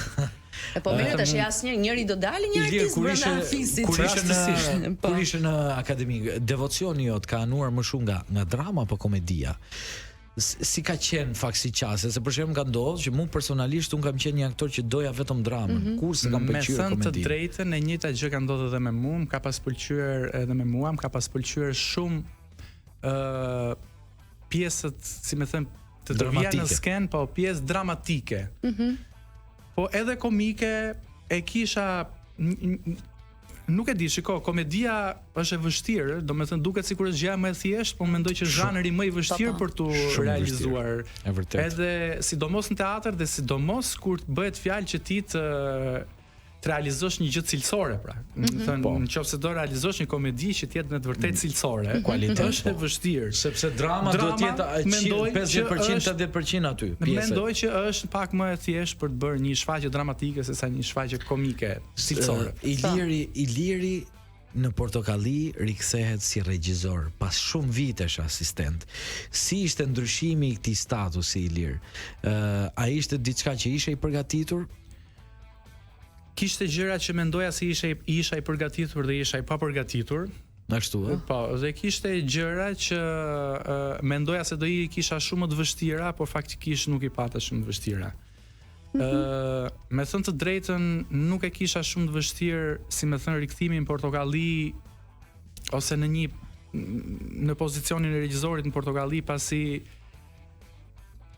Po mirë, tash njëri do dalë një artist brenda fisit. Kur ishe në akademi, devocioni jot ka anuar më shumë nga drama apo komedia? Si ka qenë faksi qase, se për shembull ka ndodhur që mu personalisht un kam qenë një aktor që doja vetëm dramën, kurse kam pëlqyer komedi. Me thënë të drejtën, e njëjta gjë ka ndodhur edhe me mua, më ka pas pëlqyer edhe me mua, më ka pas pëlqyer shumë pjesët, si më thën, të vija në sken, po pjesë dramatike. Po edhe komike e kisha nuk e di, shiko, komedia është e vështirë, domethënë duket sikur është gjë më e thjeshtë, po mendoj që zhanri më i vështirë për tu realizuar. Edhe sidomos në teatr dhe sidomos kur të bëhet fjalë që ti të realizosh një gjë cilësore, pra. Domethënë, nëse do realizosh një komedi që të jetë në të vërtetë cilësore, kualiteti është e vështirë, sepse drama duhet të jetë 50% 80% aty. Mendoj që është pak më e thjeshtë për të bërë një shfaqje dramatike sesa një shfaqje komike cilësore. Iliri në Portokalli rikthehet si regjisor pas shumë vitesh asistent. Si ishte ndryshimi i këtij statusi i Ilir? A ishte diçka që ishe i përgatitur? Kishte gjëra që mendoja se isha i përgatitur dhe isha i papërgatitur. Ashtu ë? Po, dhe kishte gjëra që mendoja se do i kisha shumë më të vështira, por faktikisht nuk i pata shumë të vështira. Me thënë të drejtën, nuk e kisha shumë të vështirë, si me thënë, rikthimin në Portokalli ose në një në pozicionin e regjizorit në Portokalli, pasi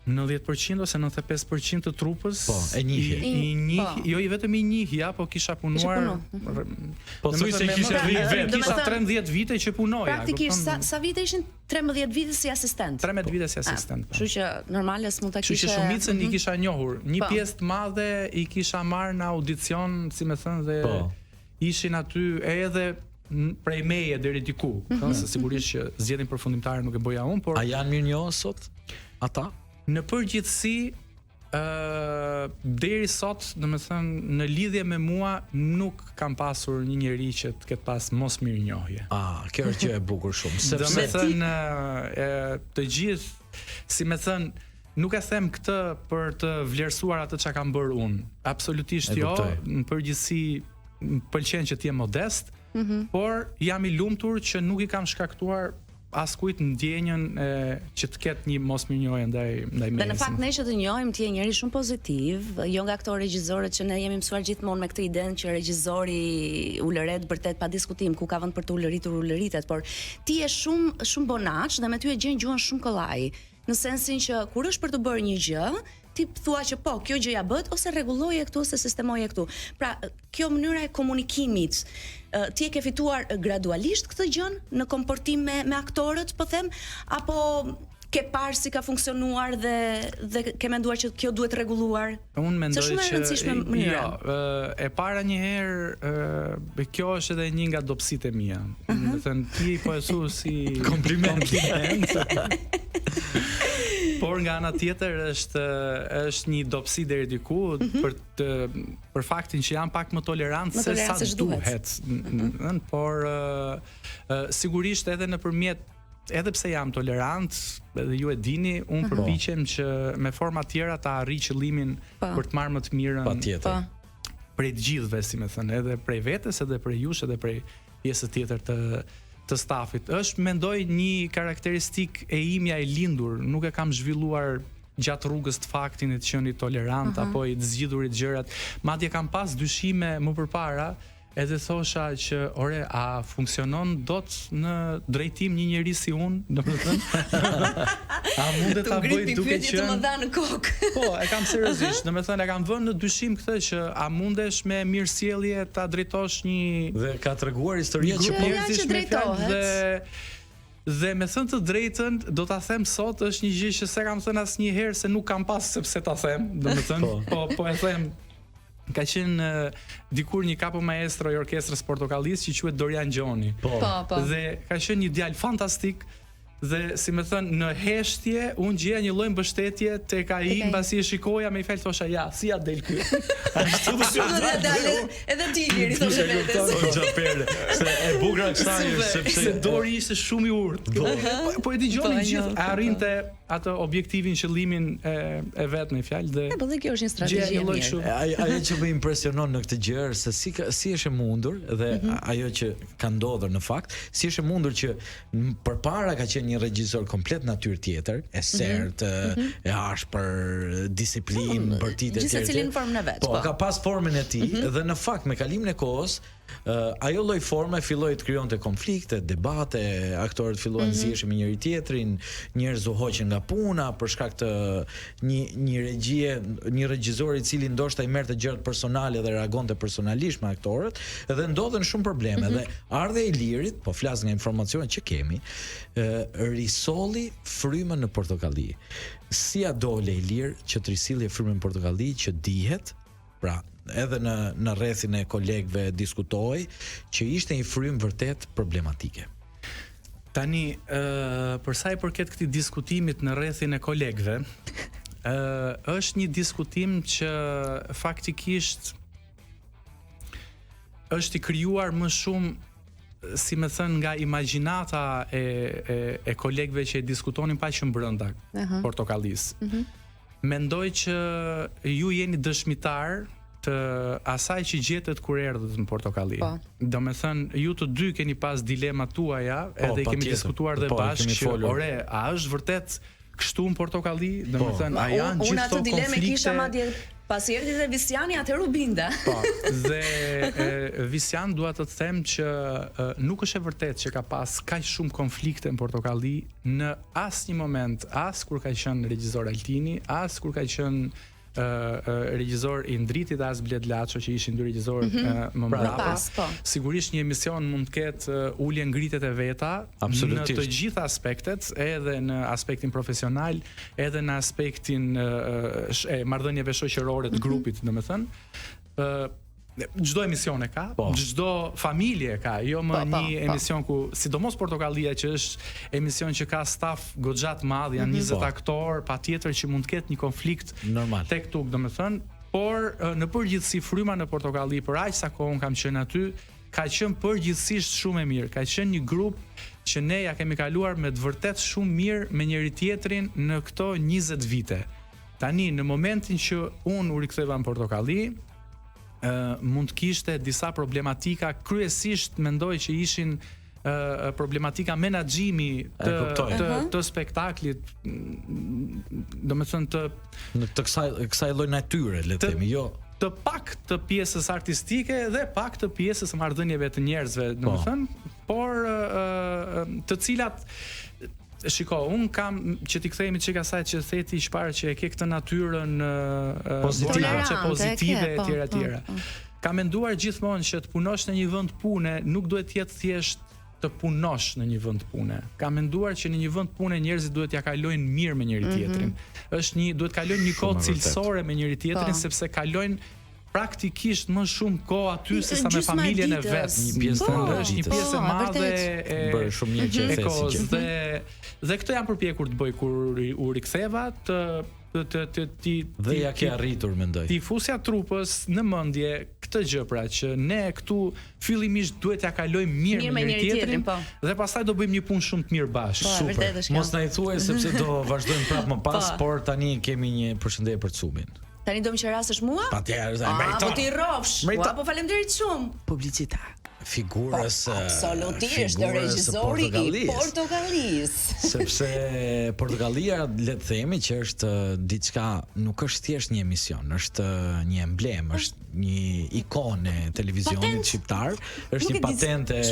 90% ose 95% të trupës e njihje. Jo i vetëm i njihja, po kisha punuar. Po thuaj se kisha vetë. Kisha 13 vite që punoja. Praktikisht sa vite ishin? 13 vite si asistent. 13 vite si asistent. Kështu që normale s'mund ta kishe. Kështu që shumicën i kisha njohur. Një pjesë të madhe i kisha marrë në audicion, si më thënë, dhe ishin aty edhe prej meje deri diku. Se sigurisht që zgjedhjen përfundimtare nuk e bëja unë, por a janë mirë njohur sot ata? Në përgjithësi, deri sot, domethënë në lidhje me mua nuk kam pasur një njeri që të ketë pas mos mirënjohje. Kjo është gjë e bukur shumë. Domethënë të gjithë, si më thënë, nuk e them këtë për të vlerësuar atë çka kam bërë unë. Absolutisht jo. Në përgjithësi më pëlqen që të jem modest, por jam i lumtur që nuk i kam shkaktuar askujt ndjenjën që të ketë një mosmirënjohje ndaj mesit. Dhe në fakt ne që të njohim ti je njëri shumë pozitiv, jo nga këto regjizorët që ne jemi mësuar gjithmonë me këtë idenë që regjizori ulëret vërtet pa diskutim, ku ka vend për të ulëritet, por ti je shumë bonaç dhe me ty e gjen gjuhën shumë kollaj, në sensin që kur është për të bërë një gjë, ti thua që po, kjo gjë ja bëhet ose rregulloje këtu ose sistemoje këtu. Pra, kjo mënyra e komunikimit, ti e ke fituar gradualisht këtë gjën në komportim me aktorët, po them, apo ke parë si ka funksionuar dhe ke menduar që kjo duhet rregulluar? Unë mendoj që jo, e para një herë, kjo është edhe një nga dobësitë e mia. Do të thënë ti po e thu si kompliment. Por nga ana tjetër është një dobësi deri diku për faktin që jam pak më tolerant se sa duhet. Por sigurisht edhe pse jam tolerant, edhe ju e dini, unë përpiqem që me forma tjera ta arrij qëllimin për të marrë më të mirën. Patjetër. Prej të gjithëve, si më thënë, edhe prej vetes, edhe prej jush, edhe prej pjesës tjetër të stafit. Është mendoj një karakteristik e imja e lindur, nuk e kam zhvilluar gjatë rrugës të faktin e të qenit tolerant apo i të zgjidhurit gjërat. Madje kam pas dyshime më përpara, edhe thosha që ore, a funksionon dot në drejtim një njeri si unë, domethënë? A mundet ta bëj duke qenë të më dha në kokë? Po, e kam seriozisht, domethënë e kam vënë në dyshim këtë që a mundesh me mirësjellje ta drejtosh një dhe ka treguar histori që njerëzisht drejtohet. Dhe me thënë të drejtën, do ta them sot, është një gjë që s'e kam thënë asnjëherë se nuk kam pas sepse ta them, domethënë, po e them. Ka qenë dikur një kapo maestro i orkestrës Portokallis që quhet Dorian Gjoni. Dhe ka qenë një djalë fantastik dhe si më thënë në heshtje unë gjeja një lloj mbështetje tek ai mbasi e shikoja me i fal thosha ja si ja del ky. Ashtu do të edhe ti deri thoshte vetes. Se e bukur kësaj sepse Dori ishte shumë i urtë. Po e dëgjoni gjithë, arrinte atë objektivin, qëllimin e vet me fjalë dhe po dhe kjo është një strategji e mirë. Ajo që më impresionon në këtë gjë se si është e mundur dhe ajo që ka ndodhur në fakt, si është e mundur që përpara ka qenë një regjisor komplet natyrë tjetër, e sertë, e ashpër, disiplinë, bërtitë gjithë secilin në formën e vet. Po, ka pas formën e tij dhe në fakt me kalimin e kohës ajo lloj forme filloi të krijonte konflikte, debate, aktorët filluan të ziheshin me njëri tjetrin, njerëz u hoqën nga puna për shkak të një regjisor i cili ndoshta i merrte gjërat personale dhe reagonte personalisht me aktorët, dhe ndodhen shumë probleme dhe ardha e Ilirit, po flas nga informacionet që kemi, risolli frymën në Portokalli. Si a dole Ilir që të risilje frymën në Portokalli që dihet, pra edhe në rrethin e kolegëve diskutoi që ishte një frymë vërtet problematike. Tani, për sa i përket këtij diskutimit në rrethin e kolegëve, është një diskutim që faktikisht është i krijuar më shumë, si më thënë, nga imagjinata e kolegëve që e diskutonin pa qenë brenda Portokallis. Mendoj që ju jeni dëshmitar të asaj që gjetet kur erdhët në Portokalli. Domethënë, ju të dy keni pas dilemat tuaja, edhe i kemi diskutuar dhe bashkë që ore, a është vërtet kështu në Portokalli? Domethënë, a janë gjithë këto konflikte? Unë atë dileme kisha madje Pasi erdhi dhe Visiani, atëherë u binda. Po, dhe Visian dua të them që nuk është e vërtetë që ka pas kaq shumë konflikte në Portokalli në asnjë moment, as kur ka qenë regjisor Altini, as kur ka qenë regjisor i Ndritit as Bled Laço që ishin dy regjizorë më mbrapa. Sigurisht një emision mund të ketë ulje ngritet e veta në të gjitha aspektet, edhe në aspektin profesional, edhe në aspektin e marrëdhënieve shoqërore të grupit, domethënë. Çdo emision e ka, çdo familje ka, jo më një emision ku, sidomos Portokallia që është emision që ka staf goxha të madh, janë 20 aktor, patjetër që mund të ketë një konflikt tek tuk, domethënë, por në përgjithësi fryma në Portokalli për aq sa kohë kam qenë aty, ka qenë përgjithsisht shumë e mirë, ka qenë një grup që ne ja kemi kaluar me të vërtet shumë mirë me njëri tjetrin në këto 20 vite. Tani në momentin që unë u riktheva në Portokalli, mund të kishte disa problematika, kryesisht mendoj që ishin problematika menaxhimi të spektaklit, domethënë të kësaj lloj natyre, le të themi, jo të pak të pjesës artistike dhe pak të pjesës marrëdhënieve të njerëzve, domethënë, por të cilat shiko, unë kam që t'i kthehemi çka asaj që theti i shparë që e ke këtë natyrën pozitive etj. Kam menduar gjithmonë që të punosh në një vend pune nuk duhet të jetë thjesht të punosh në një vend pune. Kam menduar që në një vend pune njerëzit duhet t'ja kalojnë mirë me njëri tjetrin. Duhet kalojnë një kohë cilësore me njëri tjetrin, sepse kalojnë praktikisht më shumë kohë aty se sa me familjen e vet. Një pjesë është një pjesë e madhe e bërë shumë mirë që e thesin. Dhe këtë jam përpjekur të bëj kur u riktheva dhe ja ke arritur, mendoj. Ti fusja trupës në mendje këtë gjë, pra që ne këtu fillimisht duhet ja kalojmë mirë me njëri tjetrin dhe pastaj do bëjmë një punë shumë të mirë bashkë. Super. Mos na i thuaj sepse do vazhdojmë prapë më pas, por tani kemi një përshëndetje për Cumin. Tani do më që rasësh mua? Patjetër, po ti rrofsh. Po faleminderit shumë. Publicitar. Figurës absolutisht regjisori i Portokallisë. Sepse Portokallia, le të themi që është diçka, nuk është thjesht një emision, është një emblem, është një ikonë e televizionit shqiptar, është një patente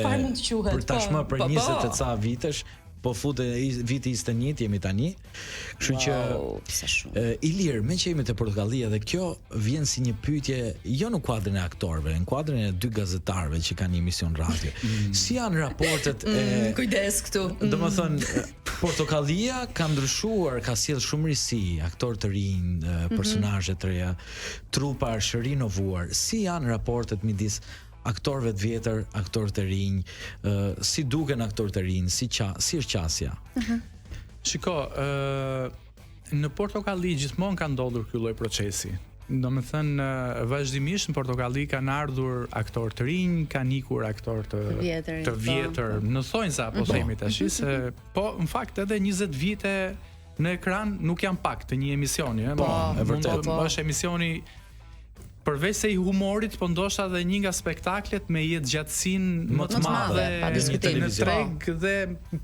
për tashmë për 20 e ca vitesh. Po fute viti 21 jemi tani. Kështu që Ilir, me që jemi te Portokallia dhe kjo vjen si një pyetje jo në kuadrin e aktorëve, në kuadrin e dy gazetarëve që kanë një emision radio. Si janë raportet kujdes këtu. Domethënë Portokallia ka ndryshuar, ka sjell shumë risi, aktorë të rinj, personazhe të reja, trupa është rinovuar. Si janë raportet midis aktorëve të vjetër, aktorë të rinj, si duken aktorë të rinj, si është qasja? Shiko, në Portokalli gjithmonë ka ndodhur ky lloj procesi. Domethënë vazhdimisht në Portokalli kanë ardhur aktorë të rinj, kanë ikur aktorë të vjetër, në thonjza po themi tash, se po në fakt edhe 20 vite në ekran nuk janë pak të një emisioni, e vërtet. Është emisioni përveç se i humorit, po ndoshta edhe një nga spektaklet me jetë gjatësinë më të madhe në treg dhe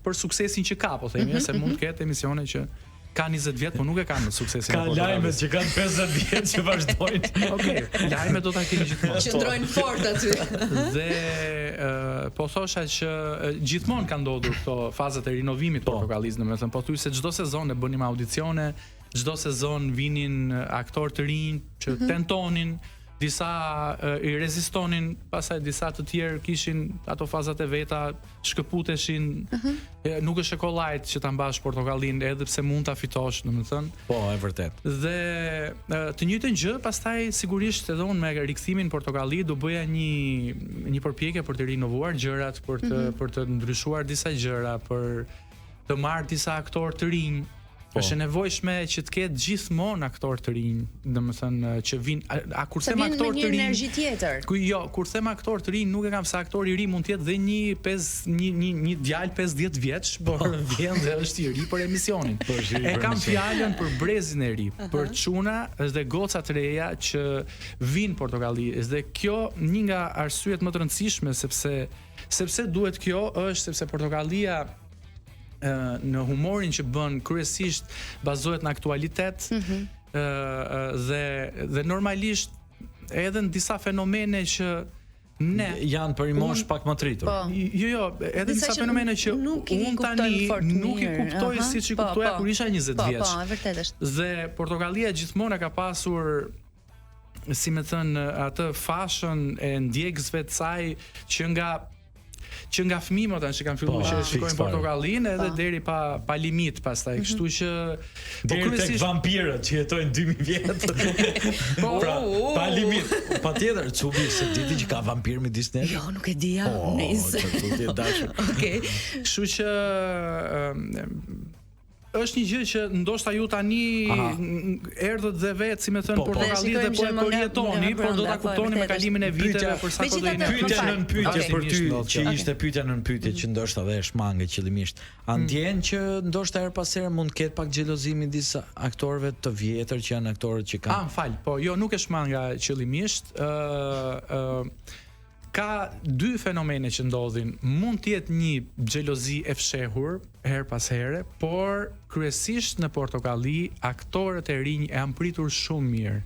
për suksesin që ka, po themi, se mund të ketë emisione që ka 20 vjet, po nuk e kanë suksesin. Ka lajmet që kanë 50 vjet që vazhdojnë. Okej, lajmet do ta kemi gjithmonë. Qëndrojnë fort aty. Dhe po thosha që gjithmonë kanë ndodhur këto fazat e rinovimit të Portokallisë, domethënë po thuaj se çdo sezon e bënim audicione, çdo sezon vinin aktorë të rinj që tentonin, disa i rezistonin, pastaj disa të tjerë kishin ato fazat e veta, shkëputeshin. Nuk është e kollajt që ta mbash Portokallinë edhe pse mund ta fitosh, domethënë. Po, e vërtet. Dhe të njëjtën gjë, pastaj sigurisht edhe unë me rikthimin në Portokalli do bëja një përpjekje për të rinovuar gjërat, për të ndryshuar disa gjëra, për të marrë disa aktorë të rinj. Është nevojshme që të ketë gjithmonë aktorë të rinj, domethënë që vinë, kur them aktorë të rinj, energji tjetër. Kur them aktorë të rinj, nuk e kam se aktori i ri mund të jetë dhe një djalë 50 vjeç, por vjen dhe është i ri për emisionin. E kam fjalën për brezin e ri, për çuna dhe goca të reja që vinë Portokalli, dhe kjo një nga arsyet më të rëndësishme sepse duhet kjo është sepse Portokallia në humorin që bën kryesisht bazohet në aktualitet, dhe normalisht edhe në disa fenomene që ne janë për mosh pak më të rritur. Jo, edhe disa fenomene që unë tani nuk i kuptoj siç i kuptoja kur isha 20 vjeç. Po, e vërtetë është. Dhe Portokallia gjithmonë ka pasur, si më thënë, atë fashën e ndjekësve të saj që nga fëmijët që kanë filluar që shikojnë Portokallinë edhe deri pa limit pastaj, kështu që deri tek vampirët që jetojnë 2000 vjet. Pra, pa limit. Patjetër, çubi se diti që ka vampir midis nesh. Jo, nuk e dija. Nice. Okej. Kështu që është një gjë që ndoshta ju tani erdhët dhe vetë, si më thënë, Portokalli dhe po e përjetoni, por do ta kuptoni me kalimin e viteve për sa po do jeni. Pyetja nën pyetje për ty, që ishte pyetja nën pyetje që ndoshta dhe e shmangë qëllimisht. A ndjen që ndoshta her pas here mund të ketë pak xhelozi midis aktorëve të vjetër që janë aktorët që kanë? Fal, po jo, nuk e shmanga qëllimisht. Ka dy fenomene që ndodhin. Mund të jetë një xhelozi e fshehur her pas here, por kryesisht në Portokalli aktorët e rinj e kanë pritur shumë mirë.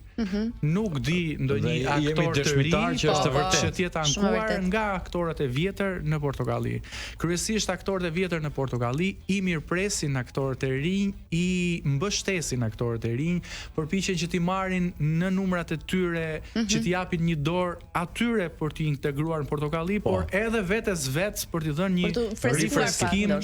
Nuk di ndonjë aktor të rinj që është vërtet që të jetë ankuar nga aktorët e vjetër në Portokalli. Kryesisht aktorët e vjetër në Portokalli i mirëpresin aktorët e rinj, i mbështesin aktorët e rinj, përpiqen që t'i marrin në numrat e tyre, që t'i japin një dorë atyre për t'i integruar në Portokalli, por edhe vetes vetes për t'i dhënë një rifreskim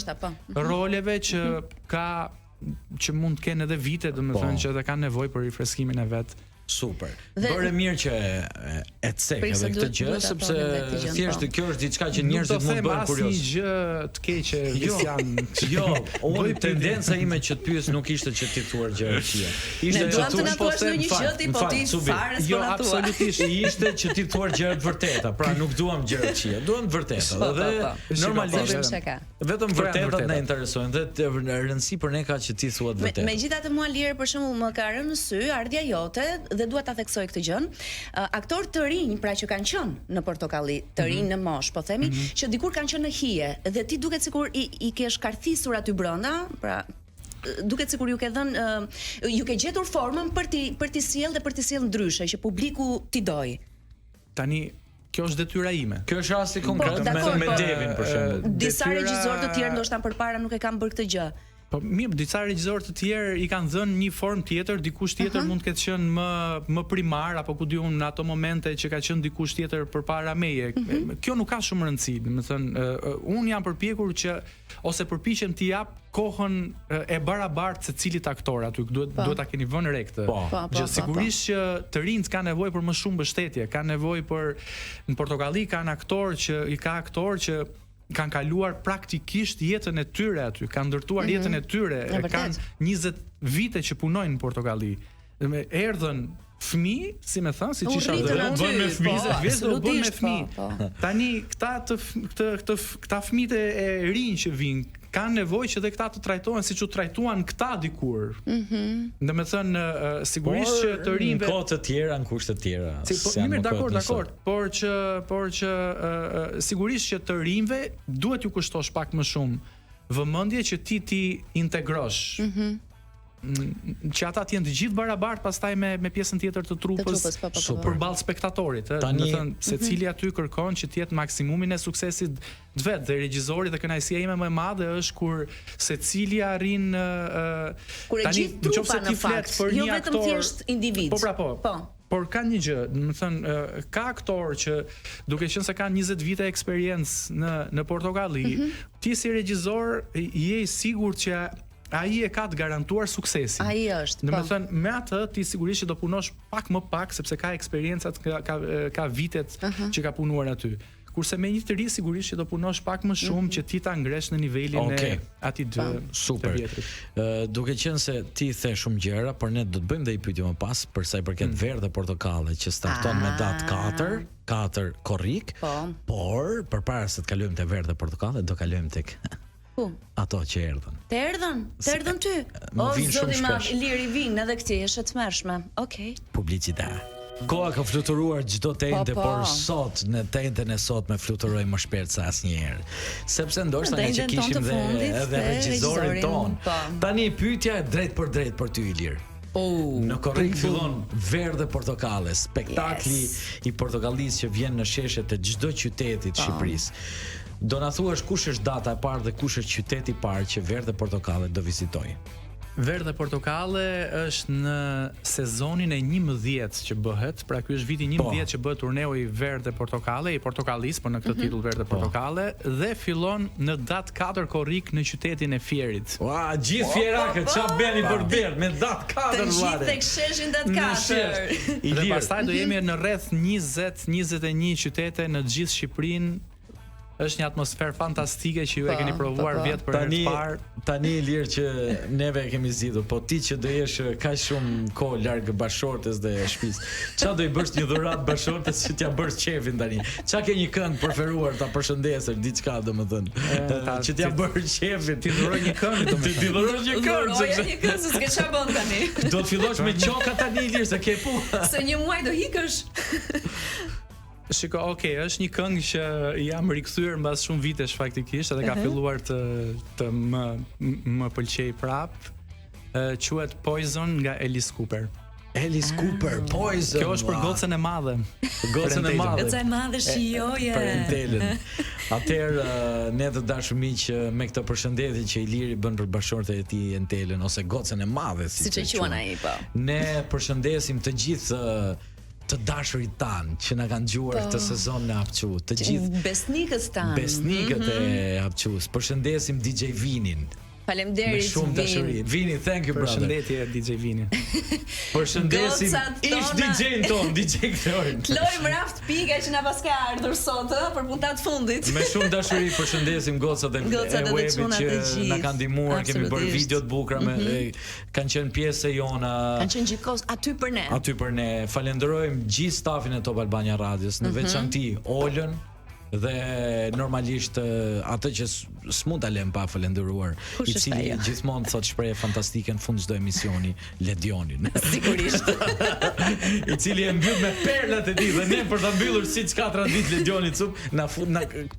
roleve që mund të kenë edhe vite, domethënë që edhe kanë nevojë për rifreskimin e vet. Super. Bëre mirë që e cek edhe këtë gjë, sepse thjesht kjo është diçka që njerëzit mund bëhen kurioz. Asnjë gjë të keqe janë. Jo, unë tendenca ime që të pyes nuk ishte që ti thuar gjëra. Ishte që tu po them një gjë ti po ti fare s'po na thua. Absolutisht ishte që ti thuar gjëra të vërteta. Pra nuk duam gjëra të këqija, duam të vërteta. Dhe normalisht vetëm vërtetat na interesojnë dhe rëndësi për ne ka që ti thua të vërtetë. Megjithatë mua Liri për shembull më ka rënë në sy ardhja jote dhe dua ta theksoj këtë gjë. Aktorë të rinj, pra që kanë qenë në Portokalli, të rinj në moshë, po themi, që dikur kanë qenë në hije dhe ti duket sikur i ke shkarthisur aty brenda, pra duket sikur ju ke dhënë ju ke gjetur formën për t'i sjellë dhe për t'i sjellë ndryshe që publiku t'i doj. Tani kjo është detyra ime. Kjo është rasti konkret me Devin për shembull. Disa regjizorë të tjerë ndoshta përpara nuk e kanë bërë këtë gjë. Po mirë, disa regjizorë të tjerë i kanë dhënë një formë tjetër, dikush tjetër mund të ketë qenë më primar apo ku diun në ato momente që ka qenë dikush tjetër përpara meje. Kjo nuk ka shumë rëndësi, domethënë un jam përpjekur që ose përpiqem t'i jap kohën e barabartë secilit aktor aty, duhet ta keni vënë re këtë. Gjë sigurisht që të rinjt kanë nevojë për më shumë mbështetje, kanë nevojë për në Portokalli kanë aktor që kanë kaluar praktikisht jetën e tyre aty, kanë ndërtuar jetën e tyre, kanë 20 vite që punojnë në Portokalli. Erdhën fëmijë, si më thënë, siç isha bën me fëmijë. Tani këta fëmijët e rinj që vinë kanë nevojë që dhe këta të trajtohen siç u trajtuan këta dikur. Domethënë sigurisht që të rinjve në kohë të tjera, në kushte të tjera. Mirë, dakor, por që sigurisht që të rinjve duhet ju kushtosh pak më shumë vëmendje që ti integrosh. Që ata të jenë të gjithë barabartë pastaj me pjesën tjetër të trupës përballë spektatorit, domethënë secili aty kërkon që të jetë maksimumin e suksesit vet dhe regjizori dhe kënaqësia ime më e madhe është kur secili arrin tani nëse ti flet për një aktor, jo vetëm thjesht individ. Por ka një gjë, domethënë ka aktor që duke qenë se kanë 20 vite eksperiencë në Portokalli, ti si regjizor je i sigurt që ai e ka të garantuar suksesin. Ai është. Domethënë me atë ti sigurisht që do punosh pak më pak sepse ka eksperiencat, ka vitet që ka punuar aty. Kurse me një të ri sigurisht që do punosh pak më shumë që ti ta ngresh në nivelin e atij të vjetrit. Duke qenë se ti the shumë gjëra, por ne do të bëjmë dhe i pyetje më pas për sa i përket Verë dhe Portokalle që starton me datë 4 korrik. Por përpara se të kalojmë te Verë dhe Portokalle, do kalojmë tek ato që erdhën. Të erdhën ty? O, zoti ma, Liri vinë edhe këti, është të mërshme. Okej. Publicitet. Koha ka fluturuar çdo tente, por sot në tenten e sot me fluturoj më shpejt se asnjëherë. Sepse ndoshta ne që kishim edhe regjizorin ton. Tani pyetja drejt për ty Ilir. Në korrik fillon Verdhe Portokale, spektakli i portokallisë që vjen në sheshe të çdo qyteti të Shqipërisë. Do na thuash kush është data e parë dhe kush është qyteti i parë që Verdhe Portokale do vizitojë? Verdhe Portokale është në sezonin e 11 që bëhet, pra ky është viti 11 që bëhet turneu i Verdhe Portokale, i Portokallisë, po në këtë titull Verdhe Portokale, dhe fillon në datë 4 korrik në qytetin e Fierit. Ua, gjithë fierakët ç'a bëni për Verdh me datë 4 Të gjithë tek sheshin datë 4. Dhe pastaj do jemi në rreth 20-21 qytete në gjithë Shqipërinë. Është një atmosferë fantastike që ju e keni provuar vjet për herë të parë. Tani Ilir që neve e kemi zgjidhur, po ti që do jesh kaq shumë kohë larg bashortës dhe shtëpisë, ç'a do i bësh një dhuratë bashortës që t'ja bësh qefin tani? Ç'a ke një këngë preferuar ta përshëndesësh diçka domethënë, që t'ja bësh qefin? Ti dhuroj një këngë domethënë. Ti dhurosh një këngë, Dhuroja një këngë se s'ke ç'a bën tani. Do të fillosh me qoka tani Ilir se ke pu. Se një muaj do ikësh. Shiko, është një këngë që jam rikthyer mbas shumë vitesh faktikisht, edhe ka filluar të më pëlqej prap. Quhet Poison nga Alice Cooper. Alice Cooper, Poison. Kjo është për gocën e madhe. Gocën e madhe. Goca e madhe shijoje. Për Entelën. Atëherë ne të dashur miq me këtë përshëndetje që Iliri bën për bashortën e tij Entelën ose gocën e madhe siç e quan ai po. Ne përshëndesim të gjithë të dashurit tan që na kanë dëgjuar këtë sezon në Hapçu, të gjithë besnikët tan. Besnikët e Hapçus. Përshëndesim DJ Vinin. Faleminderit. Me shumë dashuri. Vini, thank you brother. Përshëndetje DJ Vini. Përshëndesim ish DJ-n ton, DJ Klorin. Klori mraft pika që na paska ardhur sot për puntat fundit. Me shumë dashuri përshëndesim gocat e webit që na kanë ndihmuar, kemi bërë video të bukura me kanë qenë pjesë e jona. Kanë qenë gjithkohës aty për ne. Aty për ne. Falenderojmë gjithë stafin e Top Albania Radios, në veçanti Olën dhe normalisht atë që s'mund ta lëm pa falendëruar, i cili gjithmonë thot shprehje fantastike në fund çdo emisioni, Ledionin. Sigurisht. I cili e mbyll me perlat e tij dhe ne për ta mbyllur siç ka traditë Ledionit cup, na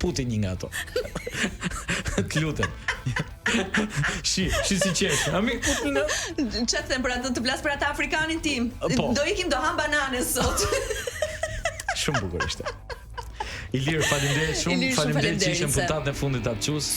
puti një nga ato. Të lutem. Si qesh. Ami put një nga. Çfarë them për atë të flas për atë afrikanin tim? Do ikim do ham banane sot. Shumë bukur ishte. Ilir, faleminderit shumë, faleminderit që ishin puntat në fundit të Hapçus.